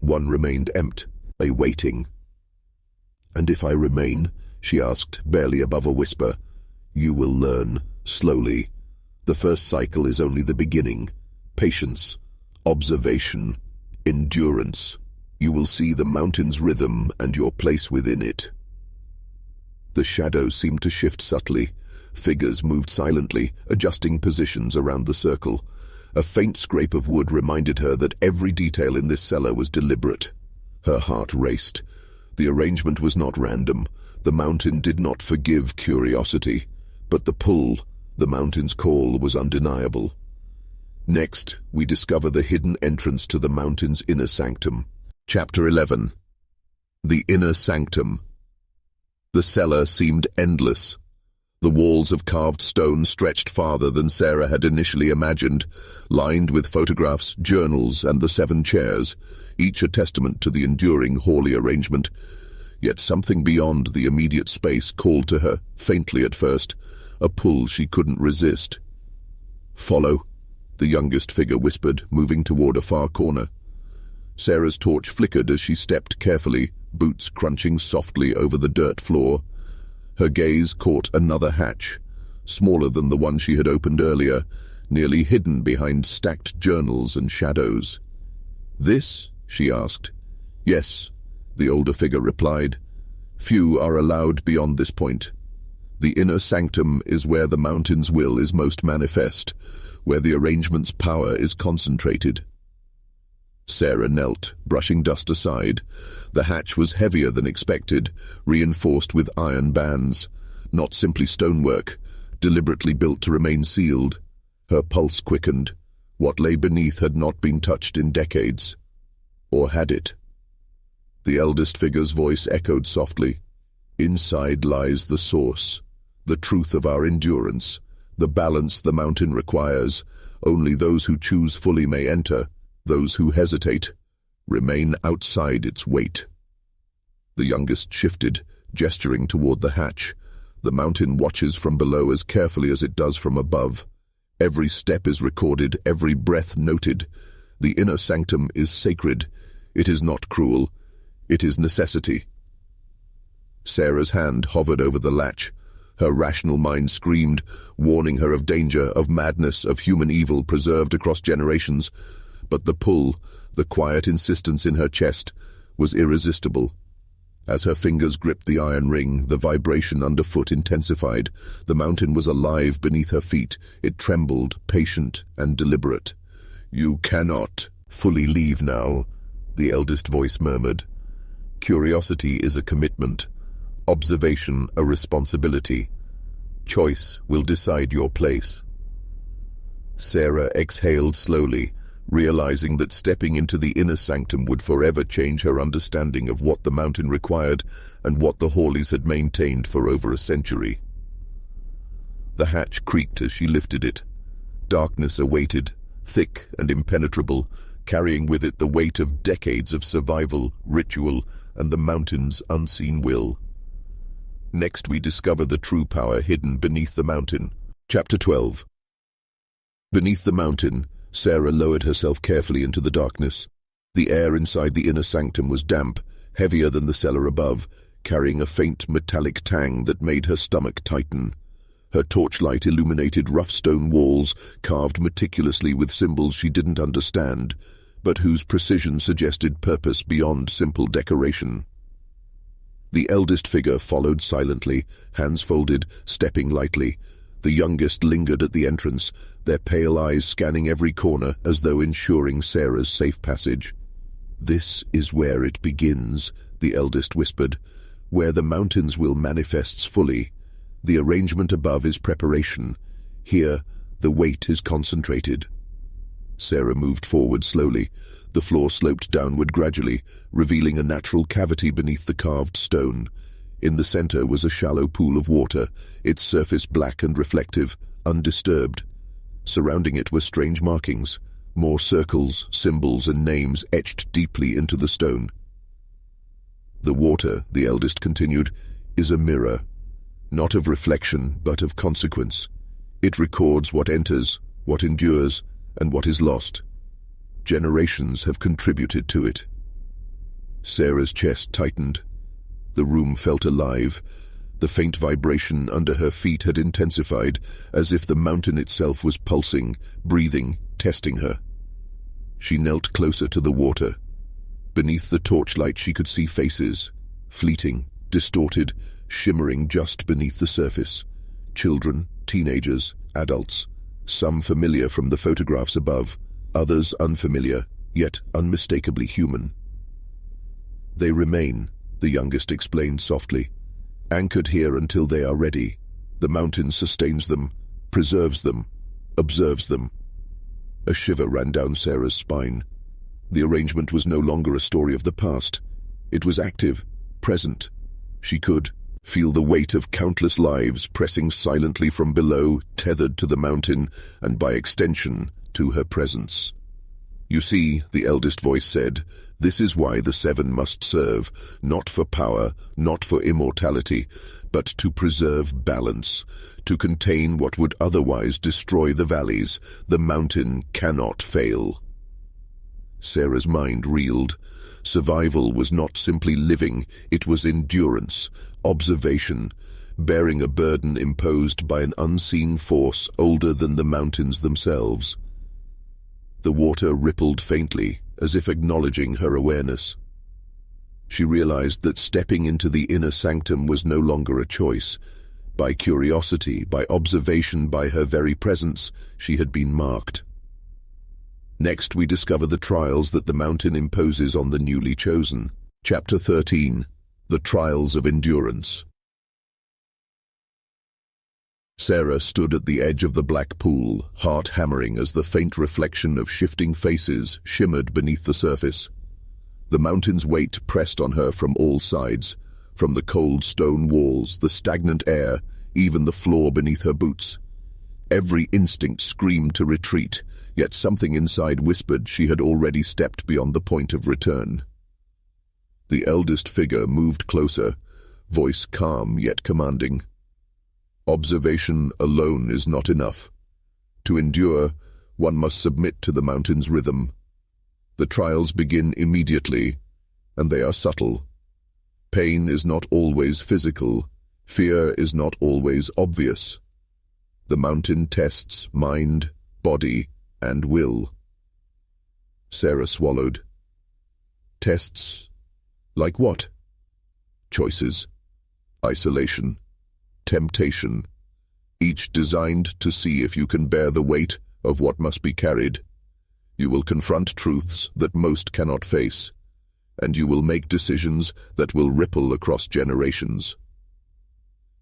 One remained empty, waiting. "And if I remain," she asked, barely above a whisper, "you will learn, slowly. The first cycle is only the beginning. Patience, observation, endurance. You will see the mountain's rhythm and your place within it." The shadows seemed to shift subtly. Figures moved silently, adjusting positions around the circle. A faint scrape of wood reminded her that every detail in this cellar was deliberate. Her heart raced. The arrangement was not random. The mountain did not forgive curiosity. But the pull, the mountain's call, was undeniable. Next, we discover the hidden entrance to the mountain's inner sanctum. Chapter 11. The Inner Sanctum. The cellar seemed endless. The walls of carved stone stretched farther than Sarah had initially imagined, lined with photographs, journals, and the 7 chairs, each a testament to the enduring Hawley arrangement. Yet something beyond the immediate space called to her, faintly at first, a pull she couldn't resist. "Follow," the youngest figure whispered, moving toward a far corner. Sarah's torch flickered as she stepped carefully, boots crunching softly over the dirt floor. Her gaze caught another hatch, smaller than the one she had opened earlier, nearly hidden behind stacked journals and shadows. "This?" she asked. "Yes," the older figure replied. "Few are allowed beyond this point. The inner sanctum is where the mountain's will is most manifest, where the arrangement's power is concentrated." Sarah knelt, brushing dust aside. The hatch was heavier than expected, reinforced with iron bands, not simply stonework, deliberately built to remain sealed. Her pulse quickened. What lay beneath had not been touched in decades. Or had it? The eldest figure's voice echoed softly. "Inside lies the source, the truth of our endurance, the balance the mountain requires. Only those who choose fully may enter. Those who hesitate remain outside its weight." The youngest shifted, gesturing toward the hatch. The mountain watches from below as carefully as it does from above. Every step is recorded, every breath noted. The inner sanctum is sacred. It is not cruel. It is necessity. Sarah's hand hovered over the latch. Her rational mind screamed, warning her of danger, of madness, of human evil preserved across generations. But the pull, the quiet insistence in her chest, was irresistible. As her fingers gripped the iron ring, the vibration underfoot intensified. The mountain was alive beneath her feet. It trembled, patient and deliberate. "You cannot fully leave now," the eldest voice murmured. "Curiosity is a commitment, observation a responsibility. Choice will decide your place." Sarah exhaled slowly, realizing that stepping into the inner sanctum would forever change her understanding of what the mountain required and what the Hawleys had maintained for over a century. The hatch creaked as she lifted it. Darkness awaited, thick and impenetrable, carrying with it the weight of decades of survival, ritual, and the mountain's unseen will. Next we discover the true power hidden beneath the mountain. Chapter 12. Beneath the mountain, Sarah lowered herself carefully into the darkness. The air inside the inner sanctum was damp, heavier than the cellar above, carrying a faint metallic tang that made her stomach tighten. Her torchlight illuminated rough stone walls, carved meticulously with symbols she didn't understand, but whose precision suggested purpose beyond simple decoration. The eldest figure followed silently, hands folded, stepping lightly. The youngest lingered at the entrance, their pale eyes scanning every corner as though ensuring Sarah's safe passage. "This is where it begins," the eldest whispered, "where the mountain's will manifests fully. The arrangement above is preparation. Here, the weight is concentrated." Sarah moved forward slowly. The floor sloped downward gradually, revealing a natural cavity beneath the carved stone. In the center was a shallow pool of water, its surface black and reflective, undisturbed. Surrounding it were strange markings, more circles, symbols, and names etched deeply into the stone. "The water," the eldest continued, "is a mirror, not of reflection, but of consequence. It records what enters, what endures, and what is lost. Generations have contributed to it." Sarah's chest tightened. The room felt alive. The faint vibration under her feet had intensified, as if the mountain itself was pulsing, breathing, testing her. She knelt closer to the water. Beneath the torchlight she could see faces, fleeting, distorted, shimmering just beneath the surface. Children, teenagers, adults, some familiar from the photographs above, others unfamiliar, yet unmistakably human. "They remain," the youngest explained softly, "anchored here until they are ready. The mountain sustains them, preserves them, observes them." A shiver ran down Sarah's spine. The arrangement was no longer a story of the past. It was active, present. She could feel the weight of countless lives pressing silently from below, tethered to the mountain, and by extension, to her presence. "You see," the eldest voice said, "this is why the seven must serve, not for power, not for immortality, but to preserve balance, to contain what would otherwise destroy the valleys. The mountain cannot fail." Sarah's mind reeled. Survival was not simply living, it was endurance, observation, bearing a burden imposed by an unseen force older than the mountains themselves. The water rippled faintly, as if acknowledging her awareness. She realized that stepping into the inner sanctum was no longer a choice. By curiosity, by observation, by her very presence, she had been marked. Next, we discover the trials that the mountain imposes on the newly chosen. Chapter 13. The Trials of Endurance. Sarah stood at the edge of the black pool, heart hammering as the faint reflection of shifting faces shimmered beneath the surface. The mountain's weight pressed on her from all sides, from the cold stone walls, the stagnant air, even the floor beneath her boots. Every instinct screamed to retreat, yet something inside whispered she had already stepped beyond the point of return. The eldest figure moved closer, voice calm yet commanding. Observation alone is not enough. To endure, one must submit to the mountain's rhythm. The trials begin immediately, and they are subtle. Pain is not always physical. Fear is not always obvious. The mountain tests mind, body, and will. Sarah swallowed. Tests? Like what? Choices, isolation, temptation, each designed to see if you can bear the weight of what must be carried. You will confront truths that most cannot face, and you will make decisions that will ripple across generations.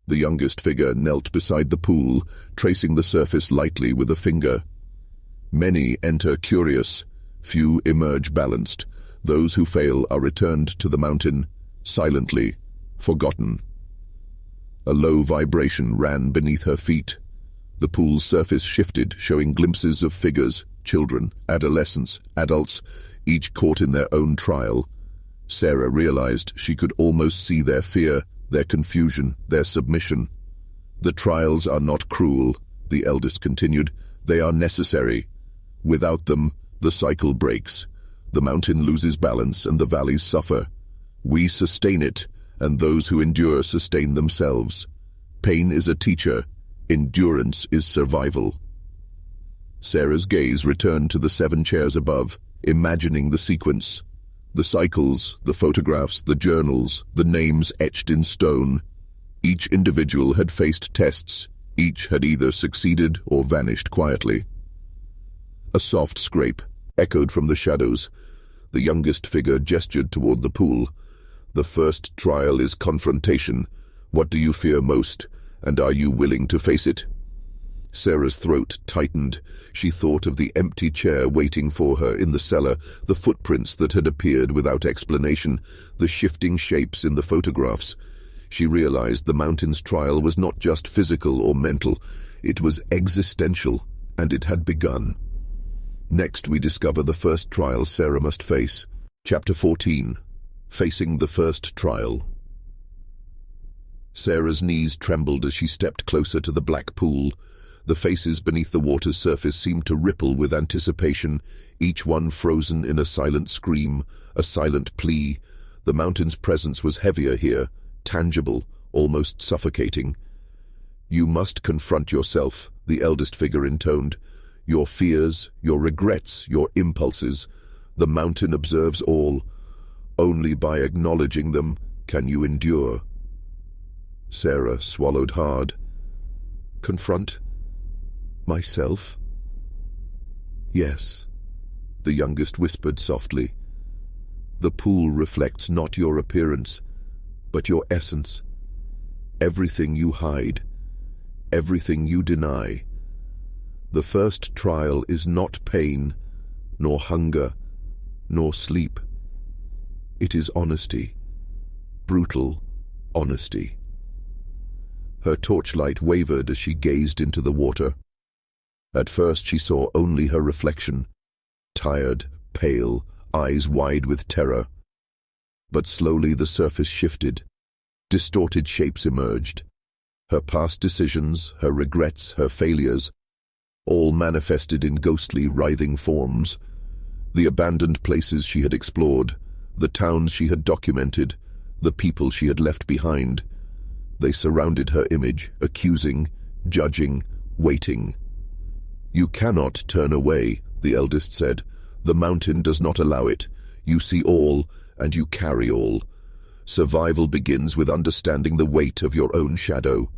The youngest figure knelt beside the pool, tracing the surface lightly with a finger. Many enter curious, few emerge balanced. Those who fail are returned to the mountain, silently, forgotten. A low vibration ran beneath her feet. The pool's surface shifted, showing glimpses of figures, children, adolescents, adults, each caught in their own trial. Sarah realized she could almost see their fear, their confusion, their submission. "The trials are not cruel," the eldest continued. "They are necessary. Without them, the cycle breaks. The mountain loses balance and the valleys suffer. We sustain it, and those who endure sustain themselves. Pain is a teacher. Endurance is survival." Sarah's gaze returned to the 7 chairs above, imagining the sequence. The cycles, the photographs, the journals, the names etched in stone. Each individual had faced tests. Each had either succeeded or vanished quietly. A soft scrape echoed from the shadows. The youngest figure gestured toward the pool. "The first trial is confrontation. What do you fear most, and are you willing to face it?" Sarah's throat tightened. She thought of the empty chair waiting for her in the cellar, the footprints that had appeared without explanation, the shifting shapes in the photographs. She realized the mountain's trial was not just physical or mental. It was existential, and it had begun. Next, we discover the first trial Sarah must face. Chapter 14. Facing the First Trial. Sarah's knees trembled as she stepped closer to the black pool. The faces beneath the water's surface seemed to ripple with anticipation, each one frozen in a silent scream, a silent plea. The mountain's presence was heavier here, tangible, almost suffocating. "You must confront yourself," the eldest figure intoned. "Your fears, your regrets, your impulses. The mountain observes all. Only by acknowledging them can you endure." Sarah swallowed hard. "Confront myself?" "Yes," the youngest whispered softly. "The pool reflects not your appearance, but your essence. Everything you hide, everything you deny. The first trial is not pain, nor hunger, nor sleep. It is honesty. Brutal honesty. Her torchlight wavered as she gazed into the water. At first she saw only her reflection, tired, pale, eyes wide with terror. But slowly the surface shifted. Distorted shapes emerged. Her past decisions, her regrets, her failures, all manifested in ghostly, writhing forms. The abandoned places she had explored, the towns she had documented, the people she had left behind. They surrounded her image, accusing, judging, waiting. "You cannot turn away," the eldest said. "The mountain does not allow it. You see all, and you carry all. Survival begins with understanding the weight of your own shadow."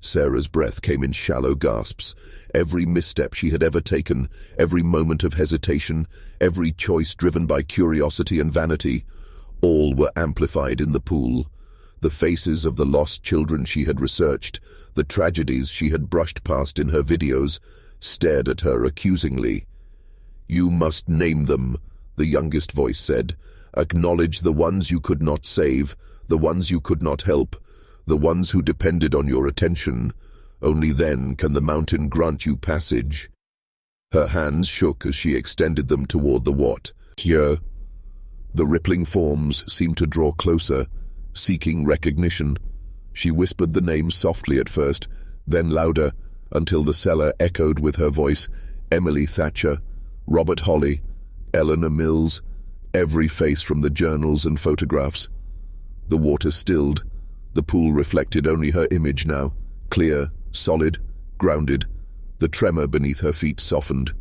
Sarah's breath came in shallow gasps. Every misstep she had ever taken, every moment of hesitation, every choice driven by curiosity and vanity, all were amplified in the pool. The faces of the lost children she had researched, the tragedies she had brushed past in her videos, stared at her accusingly. "You must name them," the youngest voice said. "Acknowledge the ones you could not save, the ones you could not help, the ones who depended on your attention. Only then can the mountain grant you passage." Her hands shook as she extended them toward the what. Here. The rippling forms seemed to draw closer, seeking recognition. She whispered the names softly at first, then louder, until the cellar echoed with her voice. Emily Thatcher, Robert Holly, Eleanor Mills, every face from the journals and photographs. The water stilled. The pool reflected only her image now, clear, solid, grounded. The tremor beneath her feet softened.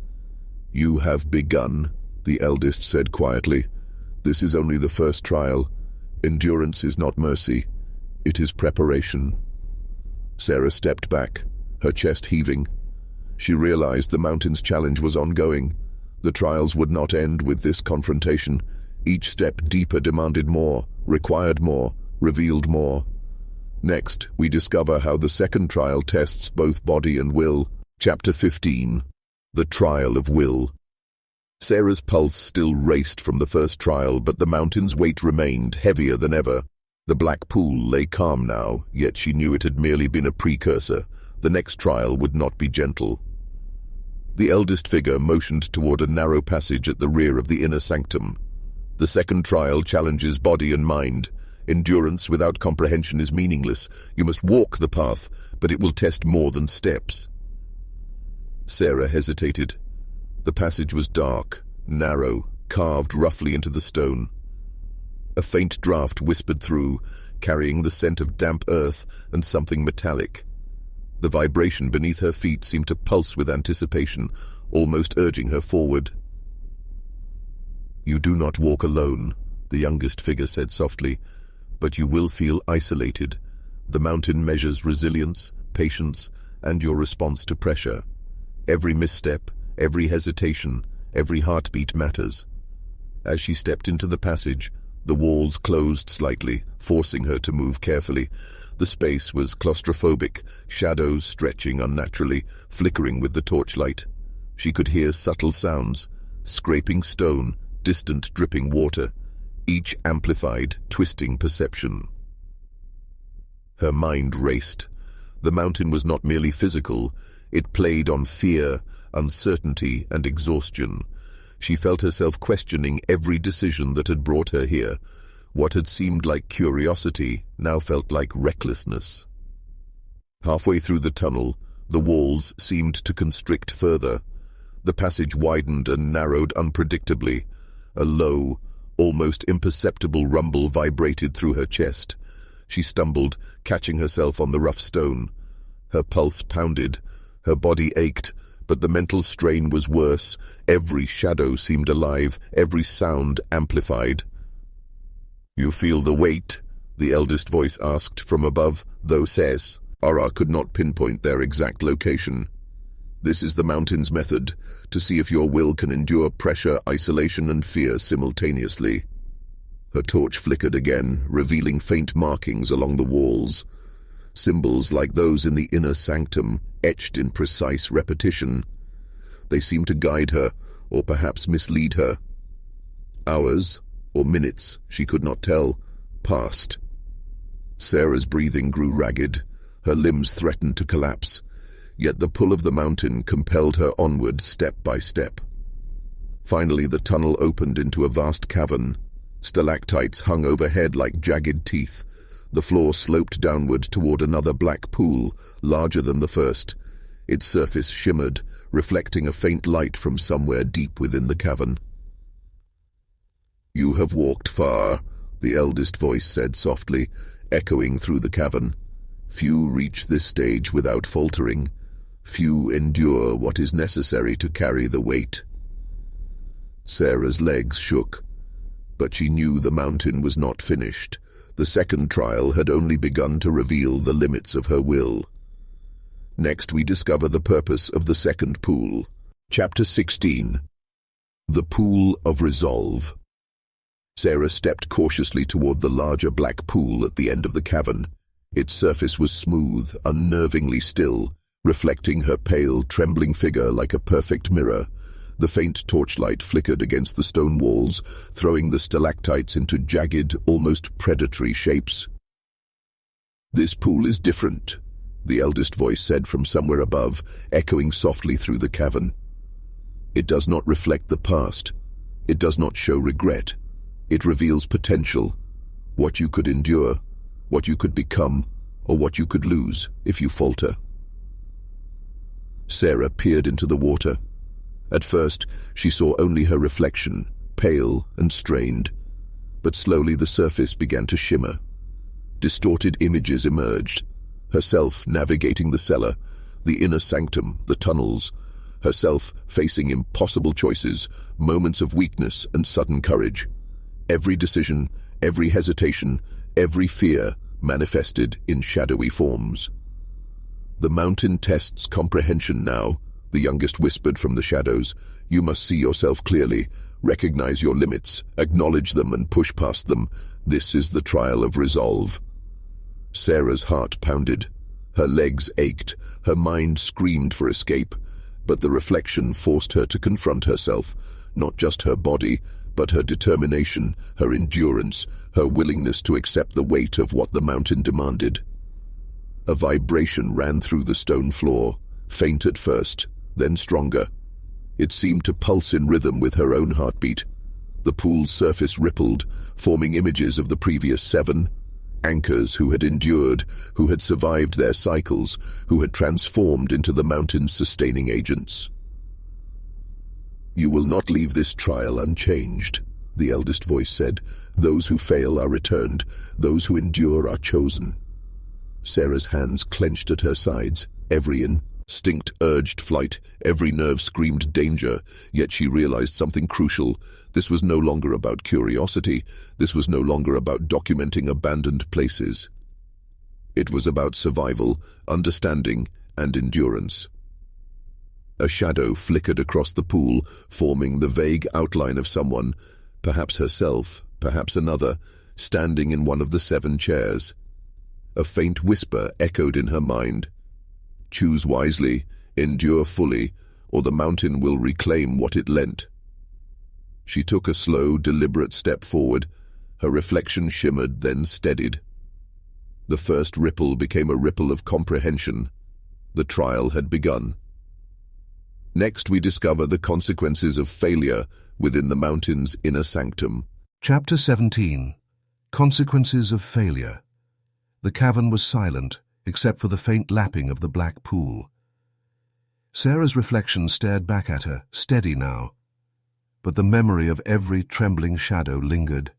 "You have begun," the eldest said quietly. "This is only the first trial. Endurance is not mercy. It is preparation." Sarah stepped back, her chest heaving. She realized the mountain's challenge was ongoing. The trials would not end with this confrontation. Each step deeper demanded more, required more, revealed more. Next, we discover how the second trial tests both body and will. Chapter 15. The Trial of Will. Sarah's pulse still raced from the first trial, but the mountain's weight remained heavier than ever. The black pool lay calm now, yet she knew it had merely been a precursor. The next trial would not be gentle. The eldest figure motioned toward a narrow passage at the rear of the inner sanctum. The second trial challenges body and mind. Endurance without comprehension is meaningless. You must walk the path, but it will test more than steps. Sarah hesitated. The passage was dark, narrow, carved roughly into the stone. A faint draft whispered through, carrying the scent of damp earth and something metallic. The vibration beneath her feet seemed to pulse with anticipation, almost urging her forward. "You do not walk alone," the youngest figure said softly, "but you will feel isolated. The mountain measures resilience, patience, and your response to pressure. Every misstep, every hesitation, every heartbeat matters." As she stepped into the passage, the walls closed slightly, forcing her to move carefully. The space was claustrophobic, shadows stretching unnaturally, flickering with the torchlight. She could hear subtle sounds, scraping stone, distant dripping water, each amplified, twisting perception. Her mind raced. The mountain was not merely physical. It played on fear, uncertainty, and exhaustion. She felt herself questioning every decision that had brought her here. What had seemed like curiosity now felt like recklessness. Halfway through the tunnel, the walls seemed to constrict further. The passage widened and narrowed unpredictably. A low, almost imperceptible rumble vibrated through her chest. She stumbled, catching herself on the rough stone. Her pulse pounded. Her body ached, but the mental strain was worse. Every shadow seemed alive, every sound amplified. "You feel the weight?" the eldest voice asked from above, though Sarah could not pinpoint their exact location. "This is the mountain's method, to see if your will can endure pressure, isolation, and fear simultaneously." Her torch flickered again, revealing faint markings along the walls. Symbols like those in the inner sanctum, etched in precise repetition. They seemed to guide her, or perhaps mislead her. Hours, or minutes, she could not tell, passed. Sarah's breathing grew ragged. Her limbs threatened to collapse, yet the pull of the mountain compelled her onward step by step. Finally, the tunnel opened into a vast cavern. Stalactites hung overhead like jagged teeth. The floor sloped downward toward another black pool, larger than the first. Its surface shimmered, reflecting a faint light from somewhere deep within the cavern. "You have walked far," the eldest voice said softly, echoing through the cavern. "Few reach this stage without faltering. Few endure what is necessary to carry the weight." Sarah's legs shook, but she knew the mountain was not finished. The second trial had only begun to reveal the limits of her will. Next, we discover the purpose of the second pool. Chapter 16. The Pool of Resolve. Sarah stepped cautiously toward the larger black pool at the end of the cavern. Its surface was smooth, unnervingly still, reflecting her pale, trembling figure like a perfect mirror. The faint torchlight flickered against the stone walls, throwing the stalactites into jagged, almost predatory shapes. "This pool is different," the eldest voice said from somewhere above, echoing softly through the cavern. "It does not reflect the past. It does not show regret. It reveals potential, what you could endure, what you could become, or what you could lose if you falter." Sarah peered into the water. At first, she saw only her reflection, pale and strained. But slowly the surface began to shimmer. Distorted images emerged. Herself navigating the cellar, the inner sanctum, the tunnels. Herself facing impossible choices, moments of weakness and sudden courage. Every decision, every hesitation, every fear manifested in shadowy forms. "The mountain tests comprehension now," the youngest whispered from the shadows. "You must see yourself clearly, recognize your limits, acknowledge them and push past them. This is the trial of resolve." Sarah's heart pounded. Her legs ached, her mind screamed for escape, but the reflection forced her to confront herself, not just her body, but her determination, her endurance, her willingness to accept the weight of what the mountain demanded. A vibration ran through the stone floor, faint at first, then stronger. It seemed to pulse in rhythm with her own heartbeat. The pool's surface rippled, forming images of the previous 7 anchors who had endured, who had survived their cycles, who had transformed into the mountain's sustaining agents. "You will not leave this trial unchanged," the eldest voice said. "Those who fail are returned. Those who endure are chosen." Sarah's hands clenched at her sides. Every instinct urged flight, every nerve screamed danger, yet she realized something crucial. This was no longer about curiosity. This was no longer about documenting abandoned places. It was about survival, understanding, and endurance. A shadow flickered across the pool, forming the vague outline of someone, perhaps herself, perhaps another, standing in one of the 7 chairs. A faint whisper echoed in her mind. "Choose wisely, endure fully, or the mountain will reclaim what it lent." She took a slow, deliberate step forward. Her reflection shimmered, then steadied. The first ripple became a ripple of comprehension. The trial had begun. Next, we discover the consequences of failure within the mountain's inner sanctum. Chapter 17. Consequences of Failure. The cavern was silent, except for the faint lapping of the black pool. Sarah's reflection stared back at her, steady now, but the memory of every trembling shadow lingered.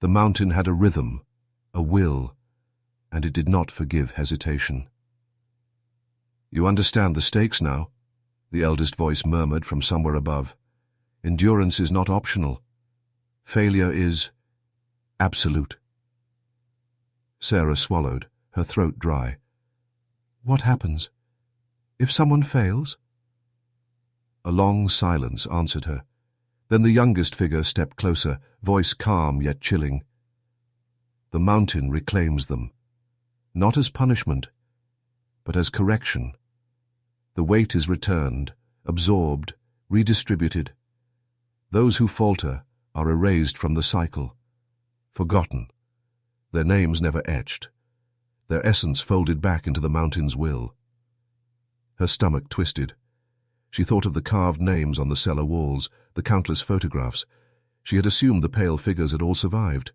The mountain had a rhythm, a will, and it did not forgive hesitation. "You understand the stakes now," the eldest voice murmured from somewhere above. "Endurance is not optional. Failure is absolute." Sarah swallowed, her throat dry. "What happens? If someone fails?" A long silence answered her. Then the youngest figure stepped closer, voice calm yet chilling. "The mountain reclaims them, not as punishment, but as correction. The weight is returned, absorbed, redistributed. Those who falter are erased from the cycle, forgotten, their names never etched, their essence folded back into the mountain's will. Her stomach twisted. She thought of the carved names on the cellar walls, the countless photographs. She had assumed the pale figures had all survived.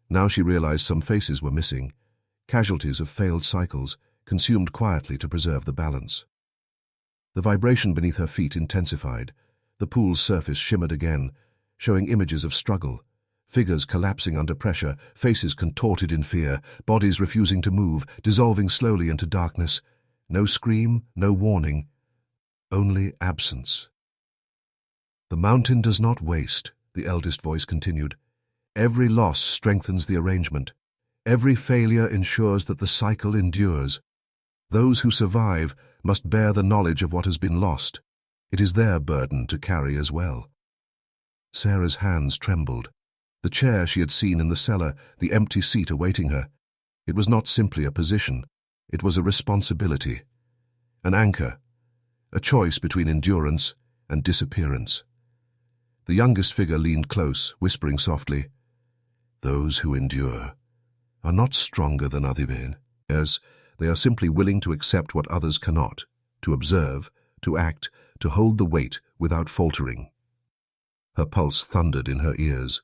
Now she realized some faces were missing, casualties of failed cycles, consumed quietly to preserve the balance. The vibration beneath her feet intensified. The pool's surface shimmered again, showing images of struggle, figures collapsing under pressure, faces contorted in fear, bodies refusing to move, dissolving slowly into darkness. No scream, no warning, only absence. "The mountain does not waste," the eldest voice continued. "Every loss strengthens the arrangement. Every failure ensures that the cycle endures. Those who survive must bear the knowledge of what has been lost. It is their burden to carry as well." Sarah's hands trembled. The chair she had seen in the cellar, the empty seat awaiting her. It was not simply a position. It was a responsibility, an anchor, a choice between endurance and disappearance. The youngest figure leaned close, whispering softly, "Those who endure are not stronger than other men, as they are simply willing to accept what others cannot, to observe, to act, to hold the weight without faltering." Her pulse thundered in her ears.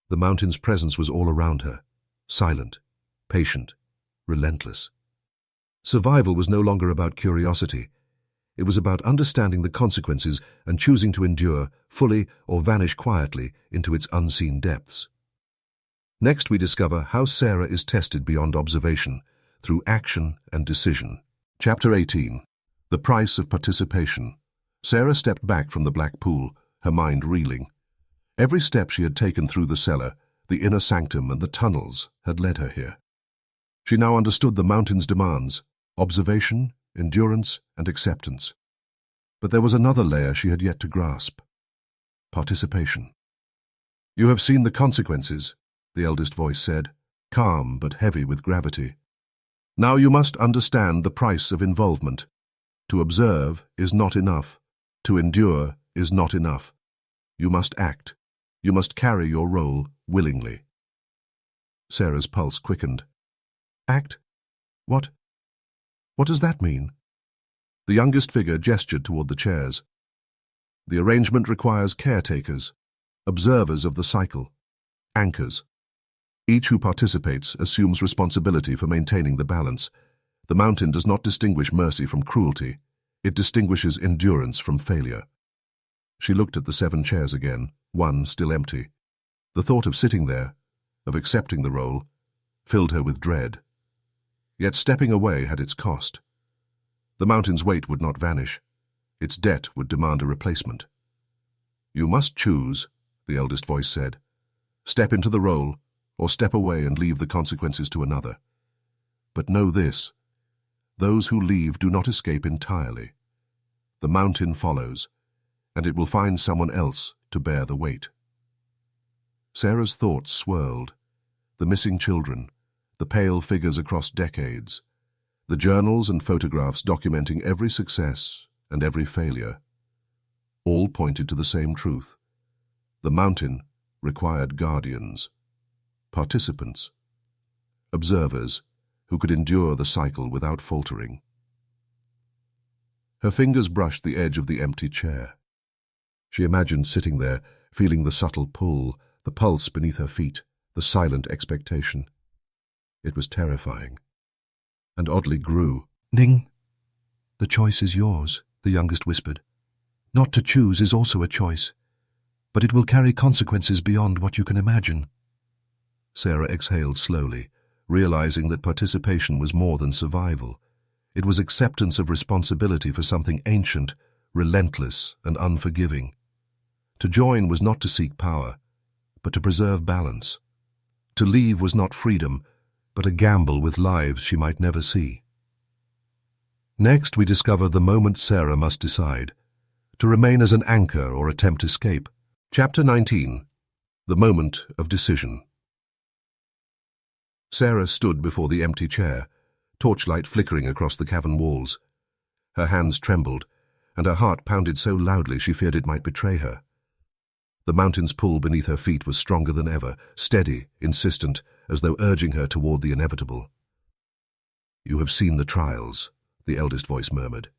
The mountain's presence was all around her, silent, patient, relentless. Survival was no longer about curiosity. It was about understanding the consequences and choosing to endure fully or vanish quietly into its unseen depths. Next, we discover how Sarah is tested beyond observation, through action and decision. Chapter 18. The Price of Participation. Sarah stepped back from the black pool, her mind reeling. Every step she had taken through the cellar, the inner sanctum and the tunnels had led her here. She now understood the mountain's demands: observation, endurance, and acceptance. But there was another layer she had yet to grasp: participation. "You have seen the consequences," the eldest voice said, calm but heavy with gravity. "Now you must understand the price of involvement. To observe is not enough. To endure is not enough. You must act. You must carry your role willingly." Sarah's pulse quickened. "Act? What does that mean?" The youngest figure gestured toward the chairs. "The arrangement requires caretakers, observers of the cycle, anchors. Each who participates assumes responsibility for maintaining the balance. The mountain does not distinguish mercy from cruelty. It distinguishes endurance from failure." She looked at the 7 chairs again, one still empty. The thought of sitting there, of accepting the role, filled her with dread. Yet stepping away had its cost. The mountain's weight would not vanish. Its debt would demand a replacement. "You must choose," the eldest voice said. "Step into the role, or step away and leave the consequences to another. But know this: those who leave do not escape entirely. The mountain follows, and it will find someone else to bear the weight." Sarah's thoughts swirled. The missing children, the pale figures across decades, the journals and photographs documenting every success and every failure, all pointed to the same truth. The mountain required guardians, participants, observers who could endure the cycle without faltering. Her fingers brushed the edge of the empty chair. She imagined sitting there, feeling the subtle pull, the pulse beneath her feet, the silent expectation. It was terrifying, and oddly grew. "Ning, the choice is yours," the youngest whispered. "Not to choose is also a choice, but it will carry consequences beyond what you can imagine." Sarah exhaled slowly, realizing that participation was more than survival. It was acceptance of responsibility for something ancient, relentless, and unforgiving. To join was not to seek power, but to preserve balance. To leave was not freedom, but a gamble with lives she might never see. Next, we discover the moment Sarah must decide: to remain as an anchor or attempt escape. Chapter 19. The Moment of Decision. Sarah stood before the empty chair, torchlight flickering across the cavern walls. Her hands trembled, and her heart pounded so loudly she feared it might betray her. The mountain's pull beneath her feet was stronger than ever, steady, insistent, as though urging her toward the inevitable. "You have seen the trials," the eldest voice murmured.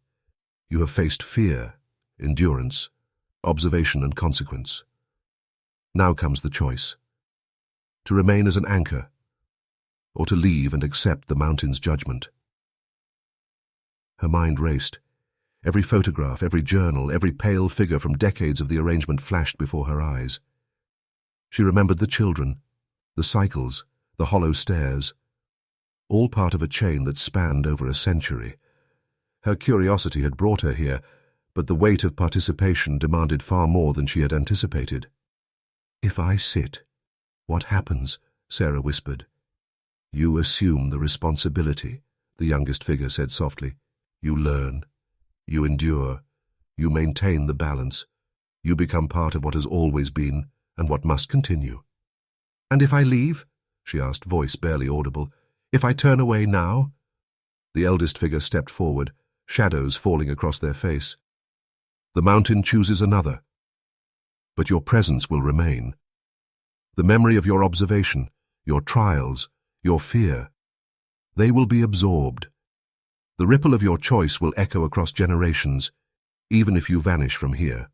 "You have faced fear, endurance, observation and consequence. Now comes the choice. To remain as an anchor, or to leave and accept the mountain's judgment." Her mind raced. Every photograph, every journal, every pale figure from decades of the arrangement flashed before her eyes. She remembered the children, the cycles, the hollow stairs, all part of a chain that spanned over a century. Her curiosity had brought her here, but the weight of participation demanded far more than she had anticipated. "If I sit, what happens?" Sarah whispered. "You assume the responsibility," the youngest figure said softly. "You learn. You endure. You maintain the balance. You become part of what has always been and what must continue." "And if I leave?" she asked, voice barely audible. "If I turn away now?" The eldest figure stepped forward, shadows falling across their face. "The mountain chooses another. But your presence will remain. The memory of your observation, your trials, your fear, they will be absorbed. The ripple of your choice will echo across generations, even if you vanish from here."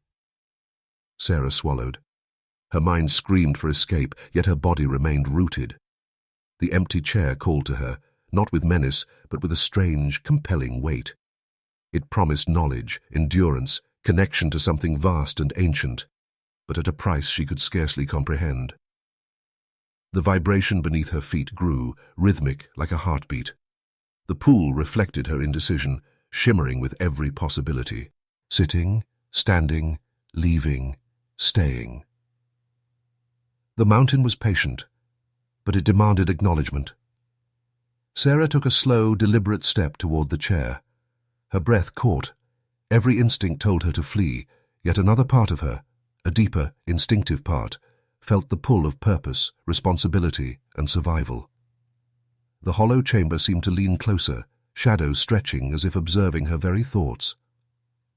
Sarah swallowed. Her mind screamed for escape, yet her body remained rooted. The empty chair called to her, not with menace, but with a strange, compelling weight. It promised knowledge, endurance, connection to something vast and ancient, but at a price she could scarcely comprehend. The vibration beneath her feet grew, rhythmic like a heartbeat. The pool reflected her indecision, shimmering with every possibility. Sitting, standing, leaving, staying. The mountain was patient, but it demanded acknowledgement. Sarah took a slow, deliberate step toward the chair. Her breath caught. Every instinct told her to flee, yet another part of her, a deeper, instinctive part, felt the pull of purpose, responsibility, and survival. The hollow chamber seemed to lean closer, shadows stretching as if observing her very thoughts.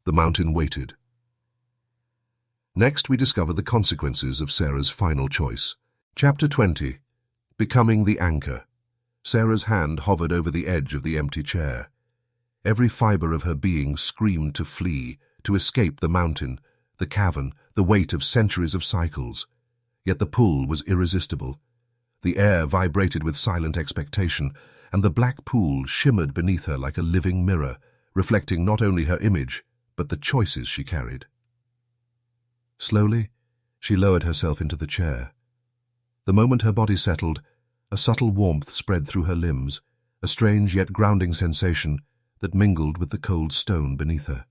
The mountain waited. Next we discover the consequences of Sarah's final choice. Chapter 20. Becoming the Anchor. Sarah's hand hovered over the edge of the empty chair. Every fiber of her being screamed to flee, to escape the mountain, the cavern, the weight of centuries of cycles. Yet the pull was irresistible. The air vibrated with silent expectation, and the black pool shimmered beneath her like a living mirror, reflecting not only her image, but the choices she carried. Slowly, she lowered herself into the chair. The moment her body settled, a subtle warmth spread through her limbs, a strange yet grounding sensation that mingled with the cold stone beneath her.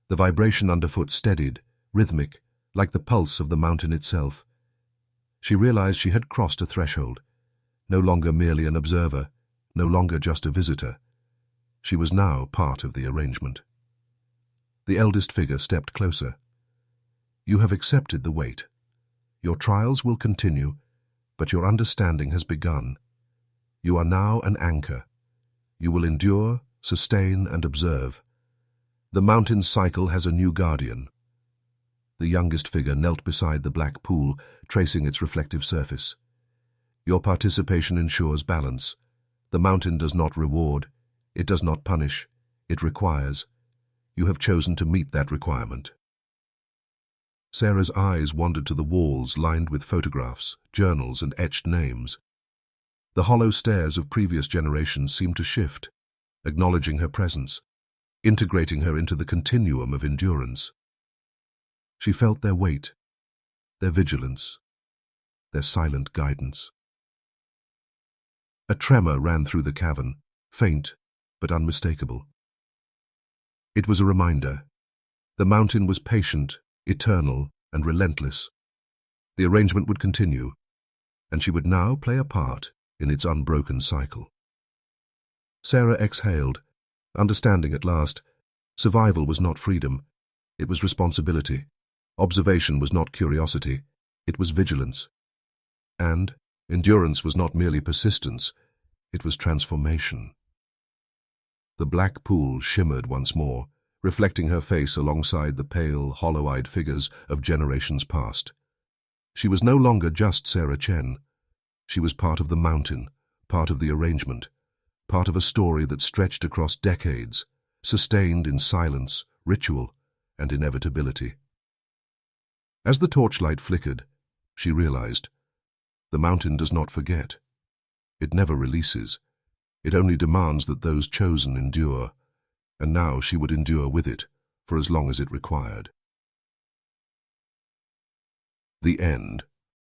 The vibration underfoot steadied, rhythmic, like the pulse of the mountain itself. She realized she had crossed a threshold, no longer merely an observer, no longer just a visitor. She was now part of the arrangement. The eldest figure stepped closer. "You have accepted the weight. Your trials will continue, but your understanding has begun. You are now an anchor. You will endure, sustain, and observe. The mountain's cycle has a new guardian." The youngest figure knelt beside the black pool, tracing its reflective surface. "Your participation ensures balance. The mountain does not reward. It does not punish. It requires. You have chosen to meet that requirement." Sarah's eyes wandered to the walls lined with photographs, journals, and etched names. The hollow stairs of previous generations seemed to shift, acknowledging her presence, integrating her into the continuum of endurance. She felt their weight, their vigilance, their silent guidance. A tremor ran through the cavern, faint but unmistakable. It was a reminder. The mountain was patient, eternal, and relentless. The arrangement would continue, and she would now play a part in its unbroken cycle. Sarah exhaled, understanding at last. Survival was not freedom, it was responsibility. Observation was not curiosity, it was vigilance. And endurance was not merely persistence, it was transformation. The black pool shimmered once more, reflecting her face alongside the pale, hollow-eyed figures of generations past. She was no longer just Sarah Chen. She was part of the mountain, part of the arrangement, part of a story that stretched across decades, sustained in silence, ritual, and inevitability. As the torchlight flickered, she realized, the mountain does not forget. It never releases. It only demands that those chosen endure, and now she would endure with it for as long as it required. The end.